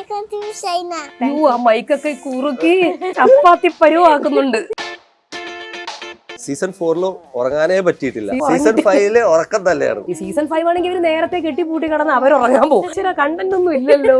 ആ മൈക്കൊക്കെ കുറുക്കി ചപ്പാത്തി പരുവാക്കുന്നുണ്ട്. സീസൺ 4 ഉറങ്ങാനേ പറ്റിയിട്ടില്ല. സീസൺ 5 ഉറക്കം തന്നെയാണ്. ഈ സീസൺ 5 ആണെങ്കിൽ ഇവര് നേരത്തെ കെട്ടിപ്പൂട്ടി കിടന്ന് അവർ ഉറങ്ങാൻ പോകും. കണ്ടന്റ് ഒന്നും ഇല്ലല്ലോ.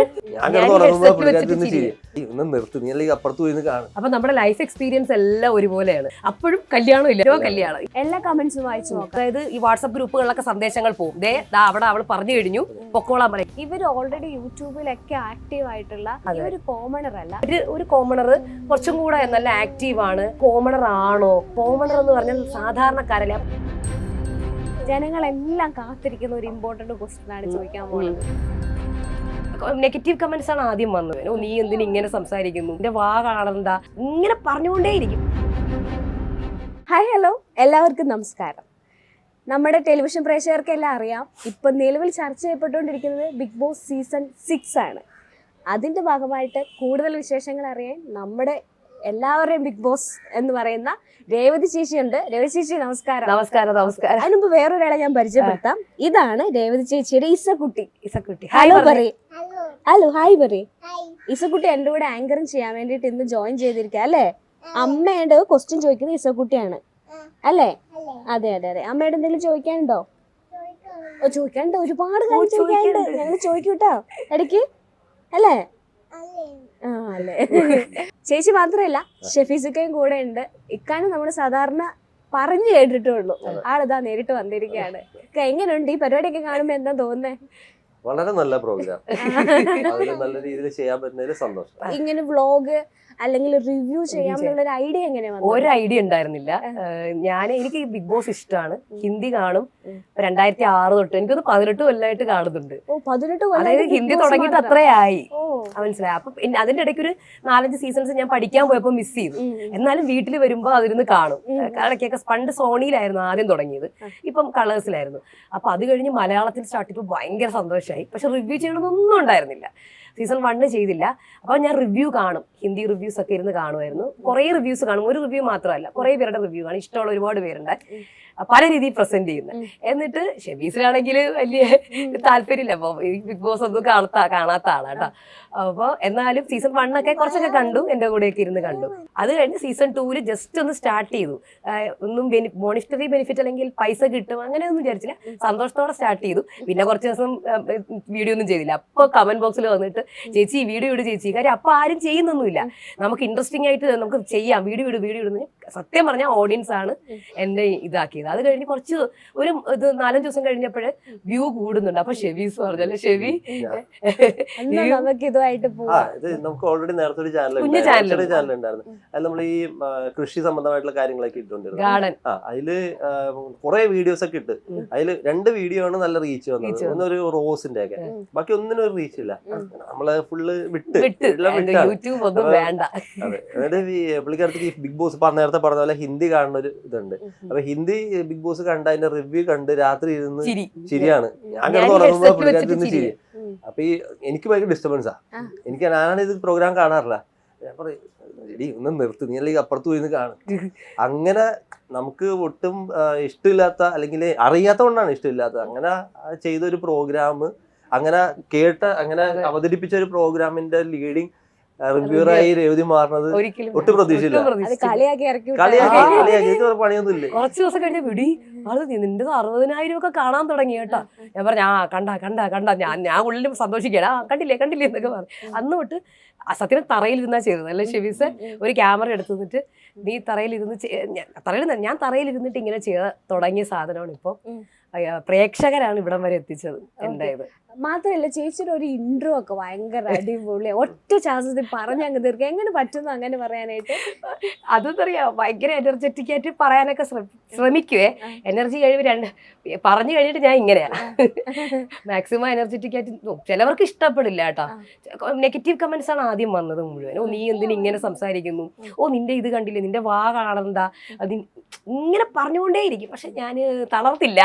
നിർത്തി നീ അല്ലെങ്കിൽ അപ്പുറത്ത് പോയി കാണും. അപ്പൊ നമ്മുടെ ലൈഫ് എക്സ്പീരിയൻസ് എല്ലാം ഒരുപോലെയാണ്. അപ്പോഴും കല്യാണം ഇല്ല, കല്യാണം. എല്ലാ കമന്റ്സും വായിച്ചു നോക്കാം. അതായത് ഈ വാട്സ്ആപ്പ് ഗ്രൂപ്പുകളിലൊക്കെ സന്ദേശങ്ങൾ പോകും. അവിടെ അവൾ പറഞ്ഞു കഴിഞ്ഞു, പൊക്കോളാൻ പറയും. ഇവർ ഓൾറെഡി യൂട്യൂബിലൊക്കെ ആക്റ്റീവ് ആയിട്ടുള്ള ഒരു കോമണർ അല്ല. ഒരു കോമണർ കുറച്ചും കൂടെ നല്ല ആക്റ്റീവ് ആണ്. കോമണർ ആണോ? കോമണർ എന്ന് പറഞ്ഞാൽ സാധാരണക്കാരല്ല. ജനങ്ങളെല്ലാം കാത്തിരിക്കുന്ന ഒരു ഇമ്പോർട്ടന്റ് ക്വസ്റ്റ്യൻ ആണ് ചോദിക്കാൻ പോകുന്നത്. നെഗറ്റീവ് കമന്റ്സ് ആണ് ആദ്യം വന്നത്. നീ എന്തിനും ഇങ്ങനെ സംസാരിക്കുന്നു, എന്റെ വാ കാണണ്ട, ഇങ്ങനെ പറഞ്ഞുകൊണ്ടേയിരിക്കും. ഹായ്, ഹലോ, എല്ലാവർക്കും നമസ്കാരം. നമ്മുടെ ടെലിവിഷൻ പ്രേക്ഷകർക്കെല്ലാം അറിയാം, ഇപ്പം നിലവിൽ ചർച്ച ചെയ്യപ്പെട്ടുകൊണ്ടിരിക്കുന്നത് ബിഗ് ബോസ് സീസൺ 6 ആണ്. അതിൻ്റെ ഭാഗമായിട്ട് കൂടുതൽ വിശേഷങ്ങൾ അറിയാൻ നമ്മുടെ എല്ലാവരുടെയും ബിഗ് ബോസ് എന്ന് പറയുന്ന രേവതി ചേച്ചി ഉണ്ട്. രേവതി ചേച്ചി നമസ്കാരം. നമസ്കാരം. നമസ്കാരം. അതിനുമ്പ് വേറൊരാളെ ഞാൻ പരിചയപ്പെടുത്താം. ഇതാണ് രേവതി ചേച്ചിയുടെ ഇസക്കുട്ടി. ഇസക്കുട്ടി ഹലോ പറയ്. ഹലോ, ഹായ് പറയ്. ഇസക്കുട്ടി എൻ്റെ കൂടെ ആങ്കറിങ് ചെയ്യാൻ വേണ്ടിയിട്ട് ഇന്ന് ജോയിൻ ചെയ്തിരിക്കുക അല്ലേ? അമ്മയുടെ ക്വസ്റ്റ്യൻ ചോദിക്കുന്നത് ഇസക്കുട്ടിയാണ് അല്ലേ? അതെ അതെ അതെ. അമ്മയുടെ എന്തെങ്കിലും ചോദിക്കാനുണ്ടോ? ചോദിക്കാനുണ്ട്, ഒരുപാട് കാര്യം ചോദിക്കാനുണ്ട്. ഞങ്ങൾ ചോദിക്കൂട്ടോ ഇടയ്ക്ക് അല്ലേ? ആ അല്ലേ. ചേച്ചി മാത്രമല്ല, ഷെഫീസിക്കയും കൂടെ ഉണ്ട്. ഇക്കാനും നമ്മൾ സാധാരണ പറഞ്ഞു കേട്ടിട്ടുള്ളൂ. ആളിതാ നേരിട്ട് വന്നിരിക്കുകയാണ്. എങ്ങനെയുണ്ട് ഈ പരിപാടിയൊക്കെ കാണുമ്പോ എന്താ തോന്നുന്നേ? വളരെ നല്ല പ്രോഗ്രാം. നല്ല രീതിയിൽ ചെയ്യാൻ പറ്റുന്നതിൽ സന്തോഷം. ഇങ്ങനെ വ്ളോഗ് അല്ലെങ്കിൽ റിവ്യൂ ചെയ്യാമെന്നുള്ള ഒരു ഐഡിയ എങ്ങനെയാ? ഒരു ഐഡിയ ഉണ്ടായിരുന്നില്ല. എനിക്ക് ബിഗ് ബോസ് ഇഷ്ടമാണ്. ഹിന്ദി കാണും. 2006 തൊട്ട് എനിക്കൊന്ന് 18 കൊല്ലമായിട്ട് കാണുന്നുണ്ട്. അതായത് ഹിന്ദി തുടങ്ങിയിട്ട് അത്രയായി, മനസ്സിലായി. അപ്പൊ അതിന്റെ ഇടയ്ക്ക് ഒരു 4-5 സീസൺസ് ഞാൻ പഠിക്കാൻ പോയപ്പോ മിസ് ചെയ്തു. എന്നാലും വീട്ടിൽ വരുമ്പോ അതിരുന്ന് കാണും. ഇടയ്ക്കൊക്കെ പണ്ട് സോണിയിലായിരുന്നു ആദ്യം തുടങ്ങിയത്, ഇപ്പം കളേഴ്സിലായിരുന്നു. അപ്പൊ അത് കഴിഞ്ഞ് മലയാളത്തിൽ സ്റ്റാർട്ട് ചെയ്തപ്പോൾ ഭയങ്കര സന്തോഷമായി. പക്ഷെ റിവ്യൂ ചെയ്യണമെന്നൊന്നും ഉണ്ടായിരുന്നില്ല. സീസൺ 1 ചെയ്തില്ല. അപ്പോൾ ഞാൻ റിവ്യൂ കാണും. ഹിന്ദി റിവ്യൂസ് ഒക്കെ ഇരുന്ന് കാണുമായിരുന്നു. കുറേ റിവ്യൂസ് കാണും. ഒരു റിവ്യൂ മാത്രമല്ല, കുറേ പേരുടെ റിവ്യൂ കാണും. ഇഷ്ടമുള്ള ഒരുപാട് പേരുണ്ട്, പല രീതിയിൽ പ്രസന്റ് ചെയ്യുന്നത്. എന്നിട്ട് ഷെബീസിലാണെങ്കിൽ വലിയ താല്പര്യമില്ല. അപ്പോൾ ഈ ബിഗ് ബോസ് ഒന്നും കാണാത്ത ആളാട്ടോ. അപ്പോൾ എന്നാലും സീസൺ 1 ഒക്കെ കുറച്ചൊക്കെ കണ്ടു, എൻ്റെ കൂടെയൊക്കെ ഇരുന്ന് കണ്ടു. അത് കഴിഞ്ഞ് സീസൺ 2 ജസ്റ്റ് ഒന്ന് സ്റ്റാർട്ട് ചെയ്തു. ഒന്നും മോണിറ്ററി ബെനിഫിറ്റ് അല്ലെങ്കിൽ പൈസ കിട്ടും അങ്ങനെയൊന്നും വിചാരിച്ചില്ല. സന്തോഷത്തോടെ സ്റ്റാർട്ട് ചെയ്തു. പിന്നെ കുറച്ച് ദിവസം വീഡിയോ ഒന്നും ചെയ്തില്ല. അപ്പോൾ കമന്റ് ബോക്സിൽ വന്നിട്ട് ചേച്ചി വീഡിയോ ഇട് ചേച്ചി. കാര്യം അപ്പോൾ ആരും ചെയ്യുന്നൊന്നുമില്ല. നമുക്ക് ഇൻട്രസ്റ്റിംഗ് ആയിട്ട് നമുക്ക് ചെയ്യാം, വീഡിയോ ഇടുന്നു. സത്യം പറഞ്ഞാൽ ഓഡിയൻസ് ആണ് എന്നെ ഇതാക്കിയത്. അത് കഴിഞ്ഞ് കുറച്ച് ഒരു 4-5 ദിവസം കഴിഞ്ഞപ്പോഴേ വ്യൂ കൂടുന്നുണ്ട്. അപ്പൊ ഷെബീസ് പറഞ്ഞല്ലേ, ഷെബി നമുക്ക് ഓൾറെഡി നേരത്തെ ഒരു ചാനൽ ഉണ്ടായിരുന്നു. അത് നമ്മൾ ഈ കൃഷി സംബന്ധമായിട്ടുള്ള കാര്യങ്ങളൊക്കെ ഇട്ടുകൊണ്ടിരുന്നു. അതില് കുറെ വീഡിയോസ് ഒക്കെ ഇട്ട് അതില് 2 വീഡിയോ ആണ് നല്ല റീച്ച് വന്നത്. ഒന്നൊരു റോസിന്റെ ഒക്കെ, ബാക്കി ഒന്നിനും ഒരു റീച്ച് ഇല്ല. നമ്മള് ഫുള്ള് യൂട്യൂബ് ഒന്നും വേണ്ട. അതെ, അതായത് പുള്ളിക്കാരത്തേക്ക് ഈ ബിഗ് ബോസ് നേരത്തെ പറഞ്ഞ പോലെ ഹിന്ദി കാണുന്ന ഒരു ഇതുണ്ട്. അപ്പൊ ഹിന്ദി ബിഗ് ബോസ് കണ്ട് അതിന്റെ റിവ്യൂ കണ്ട് രാത്രി ഇരുന്ന് ശരിയാണ് ഞാൻ കിടന്ന് ഉറങ്ങുമ്പോ പുള്ളിക്കാരത്തിന് ചിരി. അപ്പൊ ഈ എനിക്ക് ഭയങ്കര ഡിസ്റ്റർബൻസാ. ഞാനാണ് ഇത് പ്രോഗ്രാം കാണാറില്ല. ഞാൻ പറയും ഒന്ന് നിർത്തി നീ അല്ലെങ്കിൽ അപ്പുറത്ത് പോയി കാണും. അങ്ങനെ നമുക്ക് ഒട്ടും ഇഷ്ടമില്ലാത്ത അല്ലെങ്കിൽ അറിയാത്ത കൊണ്ടാണ് ഇഷ്ടമില്ലാത്തത്. അങ്ങനെ ചെയ്തൊരു പ്രോഗ്രാം, അങ്ങനെ അങ്ങനെ അവതരിപ്പിച്ച ഒരു പ്രോഗ്രാമിന്റെ ലീഡിങ് റിവ്യൂറായി രേവതി മാറുന്നത് ഒട്ടും പ്രതീക്ഷയില്ല. പണിയൊന്നുമില്ല. കുറച്ച് ദിവസം കഴിഞ്ഞ വിടി അത് നിന്റെ 60,000 ഒക്കെ കാണാൻ തുടങ്ങി കേട്ടോ. ഞാൻ പറഞ്ഞു കണ്ട ഞാൻ ഉള്ളിലും സന്തോഷിക്കടാ, കണ്ടില്ലേ എന്നൊക്കെ പറഞ്ഞു. അന്ന് തൊട്ട് സത്യം തറയിലിരുന്നാ ചെയ്തത് അല്ലേ ഷെബീസ്? ഒരു ക്യാമറ എടുത്തിട്ട് നീ ഞാൻ തറയിലിരുന്നിട്ട് ഇങ്ങനെ ചെയ്ത് തുടങ്ങിയ സാധനമാണ് ഇപ്പോൾ പ്രേക്ഷകരാണ് ഇവിടം വരെ എത്തിച്ചത്. എന്തായത് മാത്രല്ല ചേച്ചിയുടെ ഒരു ഇൻട്രോ ഒക്കെ ഭയങ്കര അടിപൊളി, ഒറ്റ ചാൻസത്തിൽ പറഞ്ഞങ്ങ് തീർക്കുക. എങ്ങനെ പറ്റുന്നു അങ്ങനെ പറയാനായിട്ട്? അതെന്നറിയാം, ഭയങ്കര എനർജറ്റിക് ആയിട്ട് പറയാനൊക്കെ ശ്രമിക്കുവേ. എനർജി പറഞ്ഞു കഴിഞ്ഞിട്ട് ഞാൻ ഇങ്ങനെയാ മാക്സിമം എനർജറ്റിക് ആയിട്ട്. ചിലവർക്ക് ഇഷ്ടപ്പെടില്ല കേട്ടോ. നെഗറ്റീവ് കമന്റ്സ് ആണ് ആദ്യം വന്നത് മുഴുവൻ. നീ എന്തിനും ഇങ്ങനെ സംസാരിക്കുന്നു, നിന്റെ ഇത് കണ്ടില്ലേ, നിന്റെ വാ കാണണ്ട, ഇങ്ങനെ പറഞ്ഞുകൊണ്ടേയിരിക്കും. പക്ഷെ ഞാൻ തളർത്തില്ല.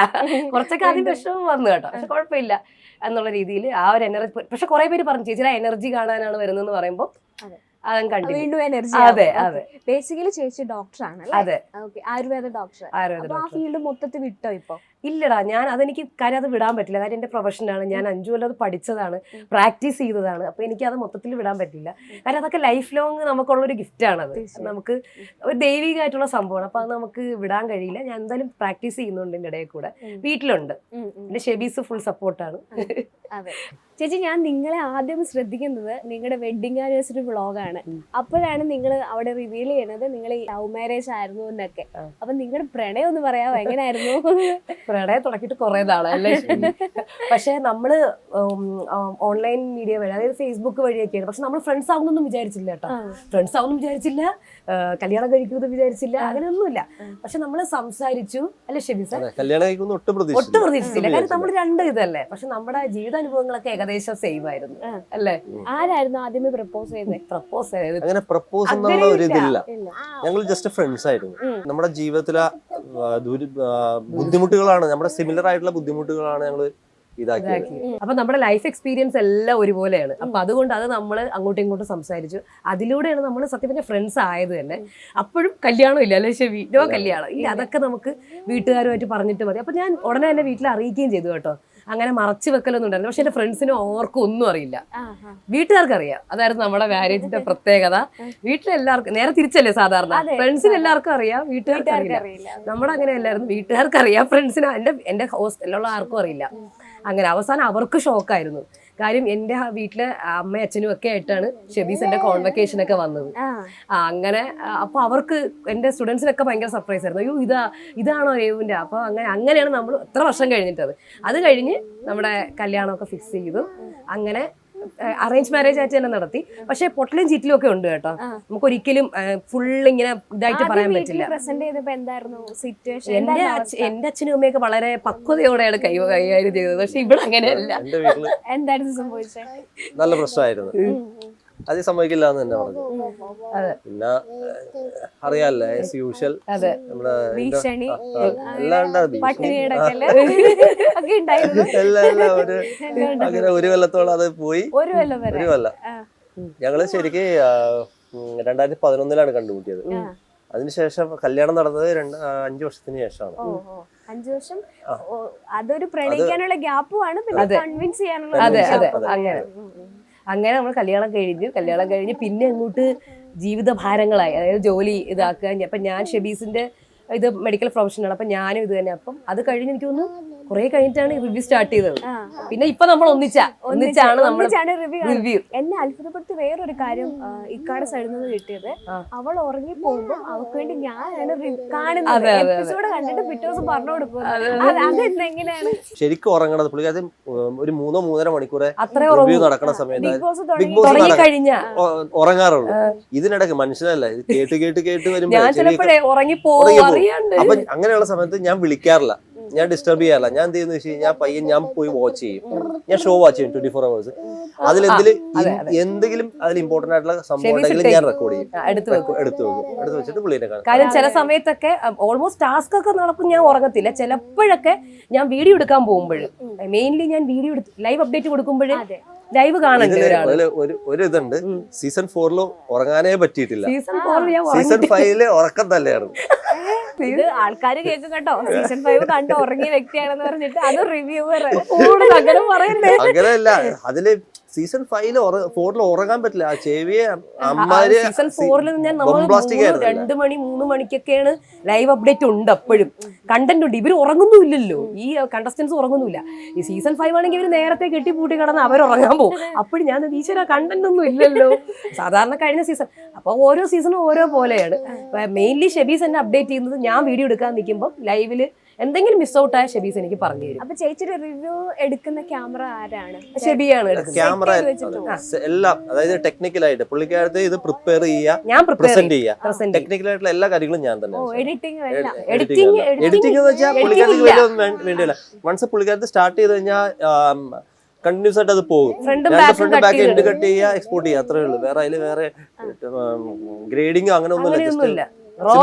കുറച്ചൊക്കെ ആദ്യം വിഷമം വന്നു കേട്ടോ, പക്ഷെ കുഴപ്പമില്ല എന്നുള്ള രീതിയിൽ ആ ഒരു എനർജി. പക്ഷെ കുറെ പേര് പറഞ്ഞു ചേച്ചി എനർജി കാണാനാണ് വരുന്നതെന്ന് പറയുമ്പോൾ വീണ്ടും എനർജി. അതെ അതെ. ബേസിക്കലി ചേച്ചി ഡോക്ടറാണ്. അതെ, ആയുർവേദ ഡോക്ടർ. ആ ഫീൽഡ് മൊത്തത്തിൽ വിട്ടോ ഇപ്പൊ? ഇല്ലടാ, ഞാൻ അതെനിക്ക് കാര്യം അത് വിടാൻ പറ്റില്ല. കാര്യം എൻ്റെ പ്രൊഫഷനാണ്, ഞാൻ 5 കൊല്ലം അത് പഠിച്ചതാണ്, പ്രാക്ടീസ് ചെയ്തതാണ്. അപ്പോൾ എനിക്ക് അത് മൊത്തത്തിൽ വിടാൻ പറ്റില്ല. കാര്യം അതൊക്കെ ലൈഫ് ലോങ് നമുക്കുള്ളൊരു ഗിഫ്റ്റാണത്. നമുക്ക് ഒരു ദൈവികമായിട്ടുള്ള സംഭവമാണ്. അപ്പോൾ അത് നമുക്ക് വിടാൻ കഴിയില്ല. ഞാൻ എന്തായാലും പ്രാക്ടീസ് ചെയ്യുന്നുണ്ട് എൻ്റെ ഇടയിൽ കൂടെ. വീട്ടിലുണ്ട്. എൻ്റെ ഷെബീസ് ഫുൾ സപ്പോർട്ടാണ്. അതെ ചേച്ചി, ഞാൻ നിങ്ങളെ ആദ്യം ശ്രദ്ധിക്കുന്നത് നിങ്ങളുടെ വെഡിങ് ആനിവേഴ്സറി വ്ളോഗാണ്. അപ്പോഴാണ് നിങ്ങൾ അവിടെ റിവീൽ ചെയ്യുന്നത് നിങ്ങൾ ലവ് മാരേജ് ആയിരുന്നു എന്നൊക്കെ. അപ്പൊ നിങ്ങളുടെ പ്രണയം ഒന്ന് പറയാമോ, എങ്ങനെയായിരുന്നു? പ്രണയം തുടങ്ങിയിട്ട് കുറെ നാളല്ലേ. പക്ഷെ നമ്മള് ഓൺലൈൻ മീഡിയ വഴി, അതായത് ഫേസ്ബുക്ക് വഴിയൊക്കെയാണ്. പക്ഷെ നമ്മൾ ഫ്രണ്ട്സ് ആവുന്നൊന്നും വിചാരിച്ചില്ല കേട്ടോ. ഫ്രണ്ട്സ് ആവുന്നു വിചാരിച്ചില്ല, കല്യാണം കഴിക്കുമെന്ന് വിചാരിച്ചില്ല, അങ്ങനെയൊന്നുമില്ല. പക്ഷെ നമ്മൾ സംസാരിച്ചു അല്ലെ ഷെബീസ? കല്യാണം കഴിക്കുന്ന ഒട്ടും പ്രതീക്ഷിച്ചില്ല. കാര്യം നമ്മൾ രണ്ട് ഇതല്ലേ. പക്ഷെ നമ്മുടെ ജീവിതാനുഭവങ്ങളൊക്കെ ഏകദേശം സെയിം ആയിരുന്നു അല്ലേ. ആരായിരുന്നു ആദ്യമേ പ്രപ്പോസ് ചെയ്തത്? പ്രപ്പോസ് ചെയ്തത് അങ്ങനെ പ്രപ്പോസ് എന്നുള്ള ഒരു ഇതില്ല. ഞങ്ങൾ ജസ്റ്റ് ഫ്രണ്ട്സ് ആയിരുന്നു. നമ്മുടെ ജീവിതത്തിലെ ബുദ്ധിമുട്ടുകളാണ്, നമ്മുടെ സിമിലർ ആയിട്ടുള്ള ബുദ്ധിമുട്ടുകളാണ് ഞങ്ങൾ ഇതാക്കിയത്. അപ്പൊ നമ്മുടെ ലൈഫ് എക്സ്പീരിയൻസ് എല്ലാം ഒരുപോലെയാണ്. അപ്പൊ അതുകൊണ്ട് അത് നമ്മൾ അങ്ങോട്ടും ഇങ്ങോട്ടും സംസാരിച്ചു. അതിലൂടെയാണ് നമ്മൾ സത്യം പറഞ്ഞ ഫ്രണ്ട്സ് ആയത് തന്നെ. അപ്പോഴും കല്യാണം ഇല്ല അല്ലെ ഷെബി? നോ കല്യാണം ഇല്ല. അതൊക്കെ നമുക്ക് വീട്ടുകാരുമായിട്ട് പറഞ്ഞിട്ട് മതി. അപ്പൊ ഞാൻ ഉടനെ തന്നെ വീട്ടിൽ അറിയിക്കുകയും ചെയ്തു കേട്ടോ. അങ്ങനെ മറച്ചു വെക്കലൊന്നും ഉണ്ടായിരുന്നു. പക്ഷെ എന്റെ ഫ്രണ്ട്സിനും ഓർക്കും ഒന്നും അറിയില്ല. വീട്ടുകാർക്ക് അറിയാം. അതായിരുന്നു നമ്മുടെ മാരേജിന്റെ പ്രത്യേകത. വീട്ടിലെല്ലാവർക്കും, നേരെ തിരിച്ചല്ലേ സാധാരണ, ഫ്രണ്ട്സിന് എല്ലാവർക്കും അറിയാം, വീട്ടുകാർക്ക് അറിയില്ല. നമ്മുടെ അങ്ങനെ അല്ലായിരുന്നു. വീട്ടുകാർക്ക് അറിയാം, ഫ്രണ്ട്സിന് എന്റെ ഹോസ്റ്റലിലുള്ള ആർക്കും അറിയില്ല. അങ്ങനെ അവസാനം അവർക്ക് ഷോക്കായിരുന്നു. കാര്യം എൻ്റെ വീട്ടിലെ അമ്മയും അച്ഛനും ഒക്കെ ആയിട്ടാണ് ഷെബീസ് എന്റെ കോൺവെക്കേഷൻ ഒക്കെ വന്നത്. അങ്ങനെ അപ്പൊ അവർക്ക്, എന്റെ സ്റ്റുഡൻസിനൊക്കെ ഭയങ്കര സർപ്രൈസ് ആയിരുന്നു. അയ്യോ ഇതാണോ രേവുവിന്റെ? അപ്പൊ അങ്ങനെയാണ് നമ്മൾ എത്ര വർഷം കഴിഞ്ഞിട്ടത്. അത് കഴിഞ്ഞ് നമ്മുടെ കല്യാണമൊക്കെ ഫിക്സ് ചെയ്തു. അങ്ങനെ അറേഞ്ച് മാരേജ് ആയിട്ട് തന്നെ നടത്തി. പക്ഷെ പൊട്ടലും ചീറ്റിലും ഒക്കെ ഉണ്ട് കേട്ടോ. നമുക്ക് ഒരിക്കലും ഫുൾ ഇങ്ങനെ ഇതായിട്ട് പറയാൻ പറ്റില്ല. എന്റെ അച്ഛനും അമ്മയൊക്കെ വളരെ പക്വതയോടെയാണ് കൈകാര്യം ചെയ്തത്. പക്ഷെ ഇവിടെ അങ്ങനെയല്ല. എന്തായിരുന്നു സംഭവിച്ചത്? നല്ല പ്രശ്നമായിരുന്നു. അത് സംഭവിക്കില്ല എന്ന് തന്നെ പറഞ്ഞു. പിന്നെ അറിയാല്ലേ, ആസ് യൂഷ്വൽ നമ്മുടെ അങ്ങനെ ഒരു കൊല്ലത്തോളം അത് പോയി. ഒരു കൊല്ലം ഞങ്ങള് ശരിക്ക് 2011 കണ്ടുമുട്ടിയത്. അതിനുശേഷം കല്യാണം നടന്നത് 5 വർഷത്തിന് ശേഷമാണ്. 5 വർഷം അതൊരു പ്രണയിക്കാനുള്ള ഗ്യാപ്പുമാണ്, പിന്നെ കൺവിൻസ് ചെയ്യാനുള്ള. അങ്ങനെ നമ്മൾ കല്യാണം കഴിഞ്ഞ് പിന്നെ അങ്ങോട്ട് ജീവിത ഭാരങ്ങളായി. അതായത് ജോലി ഇതാക്കുക. അപ്പൊ ഞാൻ ഷെബീസിന്റെ ഇത് മെഡിക്കൽ പ്രൊഫഷനാണ്. അപ്പൊ ഞാനും ഇത് തന്നെ. അപ്പം അത് കഴിഞ്ഞ് എനിക്ക് തോന്നുന്നു കുറെ കഴിഞ്ഞിട്ടാണ് റിവ്യൂ സ്റ്റാർട്ട് ചെയ്തത്. പിന്നെ ഇപ്പൊ നമ്മൾ ഒന്നിച്ചാണ് റിവ്യൂ. എന്നെ അത്ഭുതപ്പെടുത്തി വേറൊരു കാര്യം ഇക്കാടെ സൈഡിൽ നിന്ന് കിട്ടിയത്, അവൾ ഉറങ്ങി പോകുമ്പോ അവൾക്ക് വേണ്ടി ഞാനാണ് കാണുന്നത്. എപ്പിസോഡ് കണ്ടിട്ട് പിറ്റേ ദിവസം പറഞ്ഞു കൊടുക്കുന്നത്. അതെന്തെങ്ങനെയാണ് ശരിക്കും ഉറങ്ങണത്? പുള്ളിക്കാരൻ ഒരു 3-3.5 മണിക്കൂറെ റിവ്യൂ നടക്കുന്ന സമയത്ത് ബിഗ് ബോസ് ഉറങ്ങാറുള്ളൂ. ഇതിനിടയ്ക്ക് മനുഷ്യനല്ല, ഇത് കേട്ട് വരുമ്പോ അപ്പൊ അങ്ങനെയുള്ള സമയത്ത് ഞാൻ വിളിക്കാറില്ല, ഞാൻ ഡിസ്റ്റർബ് ചെയ്യാറില്ല. ഞാൻ എന്ത് ചെയ്യുന്ന വെച്ച് കഴിഞ്ഞാൽ ഞാൻ പോയി വാച്ച് ചെയ്യും. ഞാൻ ഷോ വാച്ച് ചെയ്യും 24 hours. എന്തെങ്കിലും അതിൽ ഇമ്പോർട്ടന്റ് ആയിട്ടുള്ള സംഭവം ഉണ്ടെങ്കിൽ ഞാൻ റെക്കോർഡ് ചെയ്യും, എടുത്തു വെച്ചിട്ട് പുള്ളിനെ കാണും. കാര്യം ചില സമയത്തൊക്കെ ഓൾമോസ്റ്റ് ടാസ്ക് ഒക്കെ നടക്കും, ഞാൻ ഉറങ്ങത്തില്ല. ചിലപ്പോഴൊക്കെ ഞാൻ വീഡിയോ എടുക്കാൻ പോകുമ്പോഴും, മെയിൻലി ഞാൻ വീഡിയോ ലൈവ് അപ്ഡേറ്റ് കൊടുക്കുമ്പോഴേ ലൈവ് കാണണ്ടേ ഒരു ഇതുണ്ട്. സീസൺ 4 ഉറങ്ങാനേ പറ്റിയിട്ടില്ല. സീസൺ 5 ഉറക്കം തന്നെയായിരുന്നു. ഇത് ആൾക്കാര് കേൾക്കും കേട്ടോ, സീസൺ 5 കണ്ട് ഉറങ്ങിയ വ്യക്തിയാണെന്ന് പറഞ്ഞിട്ട്. അത് റിവ്യൂവർ അങ്ങനെയല്ല, അതില് സീസൺ 4 ഉറങ്ങാൻ പറ്റില്ല. ആ ചെവിയെ അമ്മാര് സീസൺ 4 2 മണി 3 മണിക്കൊക്കെയാണ് ലൈവ് അപ്ഡേറ്റ് ഉണ്ട്. അപ്പോഴും കണ്ടന്റ് ഉണ്ട്. ഇവര് ഉറങ്ങുന്നില്ലല്ലോ, ഈ കണ്ടസ്റ്റൻസ് ഉറങ്ങുന്നില്ല. ഈ സീസൺ 5 ആണെങ്കിൽ ഇവര് നേരത്തെ കെട്ടിപ്പൂട്ടി കിടന്ന് അവരുറങ്ങാൻ പോകും. അപ്പോഴും ഞാൻ ഈശ്വര കണ്ടന്റ് ഒന്നും ഇല്ലല്ലോ. സാധാരണ കഴിഞ്ഞ സീസൺ അപ്പൊ ഓരോ സീസണും ഓരോ പോലെയാണ്. മെയിൻലി ഷെബീസ് എന്നെ അപ്ഡേറ്റ് ചെയ്യുന്നത്. ഞാൻ വീഡിയോ എടുക്കാൻ നിൽക്കുമ്പോൾ ലൈവില് എന്തെങ്കിലും മിസ് ഔട്ട് ആയ ഷെബീസ് എനിക്ക് പറഞ്ഞു തരും. അപ്പൊ ചേച്ചിയുടെ റിവ്യൂ എടുക്കുന്ന ക്യാമറ ആരാണ്? ഷെബിയാണ് ക്യാമറ എല്ലാം. അതായത് ടെക്നിക്കലായിട്ട് പുള്ളിക്കാരത്തെ ഇത് പ്രിപ്പയർ ചെയ്യാ, പ്രസന്റ് ചെയ്യാ, ടെക്നിക്കലായിട്ടുള്ള എല്ലാ കാര്യങ്ങളും ഞാൻ തന്നെ. എഡിറ്റിംഗ് എന്ന് വെച്ചാൽ പുള്ളിക്കാരത്തേക്ക് വേണ്ടിയല്ല. വൺസ് പുള്ളിക്കാരത്ത് സ്റ്റാർട്ട് ചെയ്ത് കഴിഞ്ഞാൽ കണ്ടിന്യൂസ് ആയിട്ട് അത് പോകും. ഫ്രണ്ട് ബാക്ക് എൻഡ് കട്ട് ചെയ്യുക, എക്സ്പോർട്ട് ചെയ്യുക, അത്രേ ഉള്ളൂ. വേറെ അതിൽ വേറെ ഗ്രേഡിങ് അങ്ങനെ ഒന്നുമില്ല.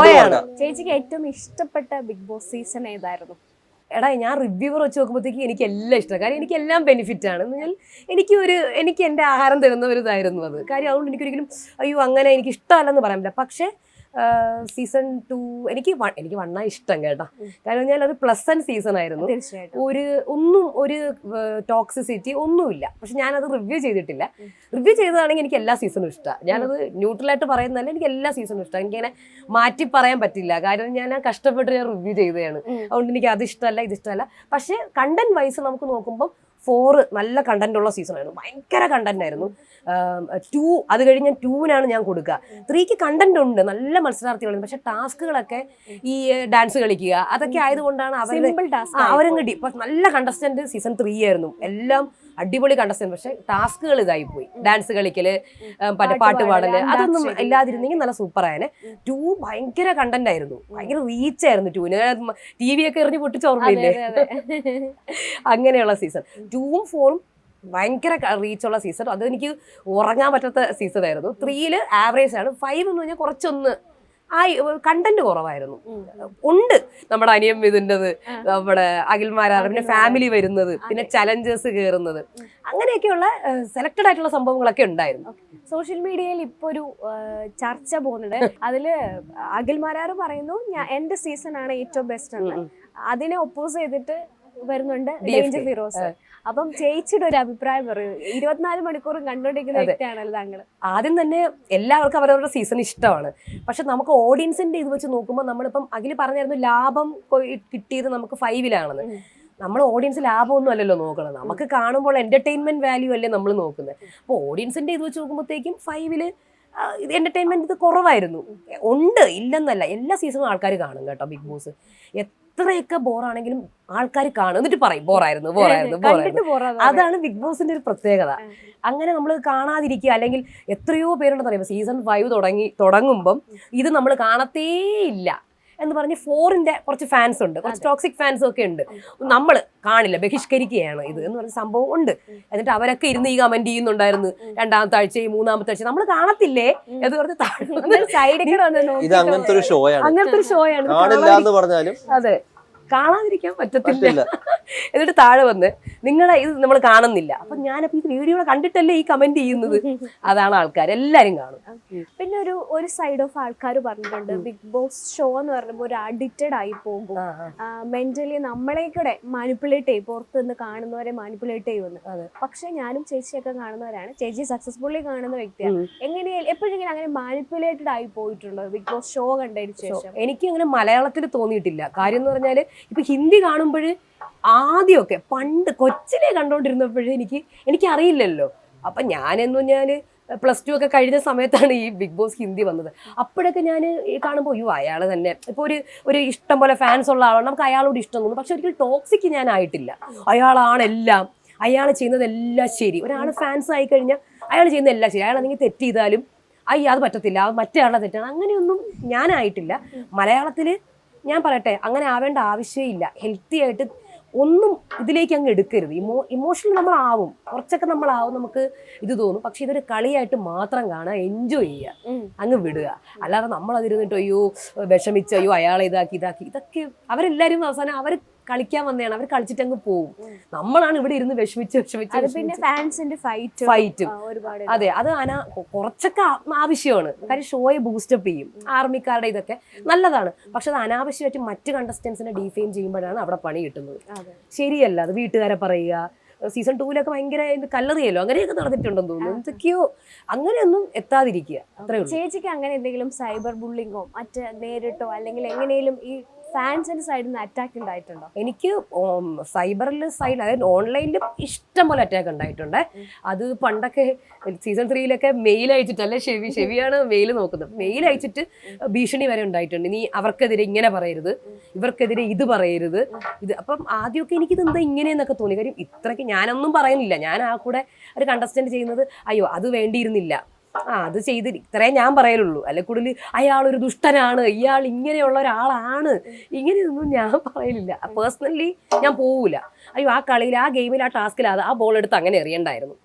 ചേച്ചിക്ക് ഏറ്റവും ഇഷ്ടപ്പെട്ട ബിഗ് ബോസ് സീസൺ ഏതായിരുന്നു? എടാ, ഞാൻ റിവ്യൂവർ വെച്ച് നോക്കുമ്പോഴത്തേക്ക് എനിക്ക് എല്ലാം ഇഷ്ടമാണ്. കാര്യം എനിക്ക് എല്ലാം ബെനിഫിറ്റ് ആണ്. എനിക്ക് എൻ്റെ ആഹാരം തരുന്ന ഒരു ഇതായിരുന്നു അത്. കാര്യം അതുകൊണ്ട് എനിക്കൊരിക്കലും അയ്യോ അങ്ങനെ എനിക്ക് ഇഷ്ടമല്ലെന്ന് പറയാൻ പറ്റില്ല. പക്ഷേ സീസൺ 2 എനിക്ക് വണ്ണ ഇഷ്ടം കേട്ടോ. കാരണം ഞാൻ അത് പ്ലസന്റ് സീസൺ ആയിരുന്നു. തീർച്ചയായിട്ടും ഒരു ടോക്സിസിറ്റി ഒന്നുമില്ല. പക്ഷെ ഞാനത് റിവ്യൂ ചെയ്തിട്ടില്ല. റിവ്യൂ ചെയ്തതാണെങ്കിൽ എനിക്ക് എല്ലാ സീസണും ഇഷ്ടമാണ്. ഞാനത് ന്യൂട്രലായിട്ട് പറയുന്നതല്ല, എനിക്ക് എല്ലാ സീസണും ഇഷ്ടമാണ്. എനിക്കിങ്ങനെ മാറ്റി പറയാൻ പറ്റില്ല. കാരണം ഞാൻ കഷ്ടപ്പെട്ട് ഞാൻ റിവ്യൂ ചെയ്തതാണ്. അതുകൊണ്ട് എനിക്ക് അത് ഇഷ്ടമല്ല, ഇത് ഇഷ്ടമല്ല. പക്ഷെ കണ്ടന്റ് വൈസ് നമുക്ക് നോക്കുമ്പോൾ 4 നല്ല കണ്ടന്റ് ഉള്ള സീസൺ ആയിരുന്നു. ഭയങ്കര കണ്ടന്റ് ആയിരുന്നു. 2 അത് കഴിഞ്ഞ് 2-നാണ് ഞാൻ കൊടുക്കുക. 3-ക്ക് കണ്ടന്റ് ഉണ്ട്, നല്ല മത്സരാർത്ഥികളുണ്ട്. പക്ഷെ ടാസ്കുകളൊക്കെ ഈ ഡാൻസ് കളിക്കുക അതൊക്കെ ആയതുകൊണ്ടാണ് അവരങ്ങ് നല്ല കണ്ടസ്റ്റന്റ് സീസൺ 3 ആയിരുന്നു. എല്ലാം അടിപൊളി കണ്ടസ്റ്റന്റ്. പക്ഷെ ടാസ്കുകൾ ഇതായി പോയി. ഡാൻസ് കളിക്കല്, പാട്ട് പാടല് അതൊന്നും ഇല്ലാതിരുന്നെങ്കിൽ നല്ല സൂപ്പർ ആയനെ. 2 ഭയങ്കര കണ്ടന്റ് ആയിരുന്നു, ഭയങ്കര റീച്ച് ആയിരുന്നു. 2-ന് TV ഒക്കെ എറിഞ്ഞ് പൊട്ടിച്ചോർമ്മയില്ലേ, അങ്ങനെയുള്ള സീസൺ. 2-ഉം 4-ഉം ഭയങ്കര റീച്ചുള്ള സീസൺ. അത് എനിക്ക് ഉറങ്ങാൻ പറ്റാത്ത സീസൺ ആയിരുന്നു. 3-ല് ആവറേജ് ആണ്. 5 എന്ന് പറഞ്ഞാൽ കുറച്ചൊന്ന് കണ്ടന്റ് കുറവായിരുന്നു. ഉണ്ട് നമ്മുടെ അനിയൻ ഇതിൻ്റെത്, നമ്മുടെ അഖിൽമാരാർ, പിന്നെ ഫാമിലി വരുന്നത്, പിന്നെ ചലഞ്ചേഴ്സ് കയറുന്നത്, അങ്ങനെയൊക്കെയുള്ള സെലക്ടഡ് ആയിട്ടുള്ള സംഭവങ്ങളൊക്കെ ഉണ്ടായിരുന്നു. സോഷ്യൽ മീഡിയയിൽ ഇപ്പൊ ഒരു ചർച്ച പോകുന്നുണ്ട്. അതില് അഖിൽമാരാർ പറയുന്നു എന്റെ സീസൺ ആണ് ഏറ്റവും ബെസ്റ്റ് എന്ന്. അതിനെ ഒപ്പോസ് ചെയ്തിട്ട് വരുന്നുണ്ട് ഡേഞ്ചർ ഫിറോസ്. അപ്പം ചേച്ചിയുടെ ഒരു അഭിപ്രായം പറയൂ. 24 മണിക്കൂറും കണ്ടോണ്ടിരിക്കുന്ന വ്യക്തിയാണല്ലോ താങ്കൾ. ആദ്യം തന്നെ എല്ലാവർക്കും അവരവരുടെ സീസൺ ഇഷ്ടമാണ്. പക്ഷെ നമുക്ക് ഓഡിയൻസിന്റെ ഇത് വെച്ച് നോക്കുമ്പോൾ നമ്മളിപ്പം അഖില് പറഞ്ഞായിരുന്നു ലാഭം കിട്ടിയത് നമുക്ക് 5-ലാണെന്ന്. നമ്മൾ ഓഡിയൻസ് ലാഭമൊന്നും അല്ലല്ലോ നോക്കണം. നമുക്ക് കാണുമ്പോൾ എന്റർടൈൻമെന്റ് വാല്യൂ അല്ലേ നമ്മൾ നോക്കുന്നത്. അപ്പോൾ ഓഡിയൻസിന്റെ ഇത് വെച്ച് നോക്കുമ്പോഴത്തേക്കും 5-ല് എന്റർടൈൻമെന്റ് ഇത് കുറവായിരുന്നു. ഉണ്ട്, ഇല്ലെന്നല്ല, എല്ലാ സീസണും ആൾക്കാർ കാണും കേട്ടോ ബിഗ് ബോസ്. എത്രയൊക്കെ ബോറാണെങ്കിലും ആൾക്കാർ കാണും, എന്നിട്ട് പറയും ബോറായിരുന്നു. അതാണ് ബിഗ് ബോസിന്റെ ഒരു പ്രത്യേകത. അങ്ങനെ നമ്മൾ കാണാതിരിക്കുക, അല്ലെങ്കിൽ എത്രയോ പേരുണ്ടെന്ന് പറയുമ്പോൾ സീസൺ 5 തുടങ്ങുമ്പം ഇത് നമ്മൾ കാണത്തേ ഇല്ല എന്ന് പറഞ്ഞ് 4-ന്റെ കുറച്ച് ഫാൻസ് ഉണ്ട്, കുറച്ച് ടോക്സിക് ഫാൻസും ഒക്കെ ഉണ്ട്. നമ്മൾ കാണില്ല, ബഹിഷ്കരിക്കുകയാണ് ഇത് എന്ന് പറഞ്ഞ സംഭവം ഉണ്ട്. എന്നിട്ട് അവരൊക്കെ ഇരുന്ന് ഈ കമന്റ് ചെയ്യുന്നുണ്ടായിരുന്നു 2-ാമത്തെ ആഴ്ചയും 3-ാമത്തെ ആഴ്ച നമ്മൾ കാണത്തില്ലേ എന്ന് പറഞ്ഞ് സൈഡിൽ ഇത് അങ്ങനത്തെ ഒരു ഷോയാണ്. അതെ, കാണാതിരിക്കാൻ പറ്റത്തില്ല. എന്നിട്ട് താഴെ വന്ന് നിങ്ങളെ ഇത് നമ്മൾ കാണുന്നില്ല. അപ്പൊ ഞാനപ്പോ ഇത് വീഡിയോ കണ്ടിട്ടല്ലേ ഈ കമന്റ് ചെയ്യുന്നത്. അതാണ് ആൾക്കാർ എല്ലാരും കാണും. പിന്നെ ഒരു സൈഡ് ഓഫ് ആൾക്കാർ പറഞ്ഞിട്ടുണ്ട് ബിഗ് ബോസ് ഷോ എന്ന് പറയുമ്പോൾ ഒരു അഡിക്റ്റഡ് ആയി പോകും, മെന്റലി നമ്മളെ കൂടെ മാനിപ്പുലേറ്റ് ചെയ്യും, പുറത്ത് നിന്ന് കാണുന്നവരെ മാനിപ്പുലേറ്റ് ചെയ്യുമെന്ന്. പക്ഷെ ഞാനും ചേച്ചിയൊക്കെ കാണുന്നവരാണ്, ചേച്ചി സക്സസ്ഫുള്ളി കാണുന്ന വ്യക്തിയാണ്. എങ്ങനെയാലും എപ്പോഴെങ്കിലും അങ്ങനെ മാനിപ്പുലേറ്റഡ് ആയി പോയിട്ടുണ്ടോ ബിഗ് ബോസ് ഷോ കണ്ടതിന് ശേഷം? എനിക്ക് അങ്ങനെ മലയാളത്തിൽ തോന്നിയിട്ടില്ല. കാര്യം എന്ന് പറഞ്ഞാല് ഇപ്പൊ ഹിന്ദി കാണുമ്പോൾ ആദ്യമൊക്കെ പണ്ട് കൊച്ചിലെ കണ്ടോണ്ടിരുന്നപ്പോഴേ എനിക്ക് അറിയില്ലല്ലോ. അപ്പൊ ഞാനെന്നു +2 ഒക്കെ കഴിഞ്ഞ സമയത്താണ് ഈ ബിഗ് ബോസ് ഹിന്ദി വന്നത്. അപ്പോഴൊക്കെ ഞാൻ കാണുമ്പോൾ അയ്യോ അയാൾ തന്നെ ഇപ്പൊ ഒരു ഇഷ്ടം പോലെ ഫാൻസ് ഉള്ള ആളാണ്, നമുക്ക് അയാളോട് ഇഷ്ടം തോന്നും. പക്ഷെ ഒരിക്കലും ടോക്സിക് ഞാൻ ആയിട്ടില്ല. അയാളാണെല്ലാം, അയാൾ ചെയ്യുന്നതെല്ലാം ശരി. ഒരാൾ ഫാൻസ് ആയി കഴിഞ്ഞാൽ അയാൾ ചെയ്യുന്ന എല്ലാം ശരി. അയാൾ എന്തെങ്കിലും തെറ്റ് ചെയ്താലും അയ്യോ അത് പറ്റത്തില്ല, മറ്റേ ആളുടെ തെറ്റാണ്, അങ്ങനെയൊന്നും ഞാനായിട്ടില്ല. മലയാളത്തിൽ ഞാൻ പറയട്ടെ, അങ്ങനെ ആവേണ്ട ആവശ്യമില്ല. ഹെൽത്തി ആയിട്ട് ഒന്നും ഇതിലേക്ക് അങ്ങ് എടുക്കരുത്. ഇമോഷണൽ നമ്മളാവും, കുറച്ചൊക്കെ നമ്മളാവും, നമുക്ക് ഇത് തോന്നും. പക്ഷെ ഇതൊരു കളിയായിട്ട് മാത്രം കാണുക, എൻജോയ് ചെയ്യുക, അങ്ങ് വിടുക. അല്ലാതെ നമ്മളതിരുന്നിട്ട് അയ്യോ വിഷമിച്ച് അയ്യോ അയാളെ ഇതാക്കി ഇതൊക്കെ അവരെല്ലാവരും അവസാനം അവർ കളിക്കാൻ വന്നതാണ്, അവർ കളിച്ചിട്ട് അങ്ങ് പോവും. നമ്മളാണ് ഇവിടെ ഇരുന്ന് വിഷമിച്ച് പിന്നെ ഫാൻസിന്റെ ഫൈറ്റും. അതെ, അത് കുറച്ചൊക്കെ ആവശ്യമാണ്. കാര്യം ഷോയെ ബൂസ്റ്റപ്പ് ചെയ്യും. ആർമിക്കാരുടെ ഇതൊക്കെ നല്ലതാണ്. പക്ഷെ അത് അനാവശ്യമായിട്ട് മറ്റ് കണ്ടസ്റ്റൻസിനെ ഡീഫെയിം ചെയ്യുമ്പോഴാണ് അവിടെ പണി കിട്ടുന്നത്. ശരിയല്ല. അത് വീട്ടുകാരെ പറയുക. സീസൺ 2-ലൊക്കെ ഭയങ്കര കല്ലറിയല്ലോ, അങ്ങനെയൊക്കെ നടന്നിട്ടുണ്ടെന്ന് തോന്നുന്നു. എന്തൊക്കെയോ അങ്ങനെയൊന്നും എത്താതിരിക്കുക, അത്രേ ഉള്ളൂ. ചേച്ചിക്ക് അങ്ങനെ എന്തെങ്കിലും സൈബർ ബുള്ളിങ്ങോ മറ്റ് നേരിട്ടോ അല്ലെങ്കിൽ എങ്ങനെയും ഈ ഫാൻസിന്റെ സൈഡിൽ നിന്ന് അറ്റാക്ക് ഉണ്ടായിട്ടുണ്ടോ? എനിക്ക് സൈബറിൽ സൈഡ്, അതായത് ഓൺലൈനിലും ഇഷ്ടം പോലെ അറ്റാക്ക് ഉണ്ടായിട്ടുണ്ട്. അത് പണ്ടൊക്കെ സീസൺ 3-ലൊക്കെ മെയിൽ അയച്ചിട്ടല്ലേ, ഷെവിയാണ് മെയിൽ നോക്കുന്നത്, മെയിൽ അയച്ചിട്ട് ഭീഷണി വരെ ഉണ്ടായിട്ടുണ്ട്. നീ അവർക്കെതിരെ ഇങ്ങനെ പറയരുത്, ഇവർക്കെതിരെ ഇത് പറയരുത്, ഇത്. അപ്പം ആദ്യമൊക്കെ എനിക്കിത് എന്താ ഇങ്ങനെയെന്നൊക്കെ തോന്നി. കാര്യം ഇത്രയ്ക്ക് ഞാനൊന്നും പറയുന്നില്ല. ഞാൻ ആ കൂടെ ഒരു കണ്ടസ്റ്റന്റ് ചെയ്യുന്നത് അയ്യോ അത് വേണ്ടിയിരുന്നില്ല, അത് ചെയ്ത് ഇത്രേ ഞാൻ പറയലുള്ളൂ. അല്ലെ കൂടുതൽ അയാളൊരു ദുഷ്ടനാണ്, ഇയാൾ ഇങ്ങനെയുള്ള ഒരാളാണ്, ഇങ്ങനെയൊന്നും ഞാൻ പറയലില്ല. പേഴ്സണലി ഞാൻ പോവില്ല. അയ്യോ ആ കളിയിൽ, ആ ഗെയിമിൽ, ആ ടാസ്കിൽ ആ ബോൾ എടുത്ത് അങ്ങനെ എറിയണ്ടായിരുന്നു,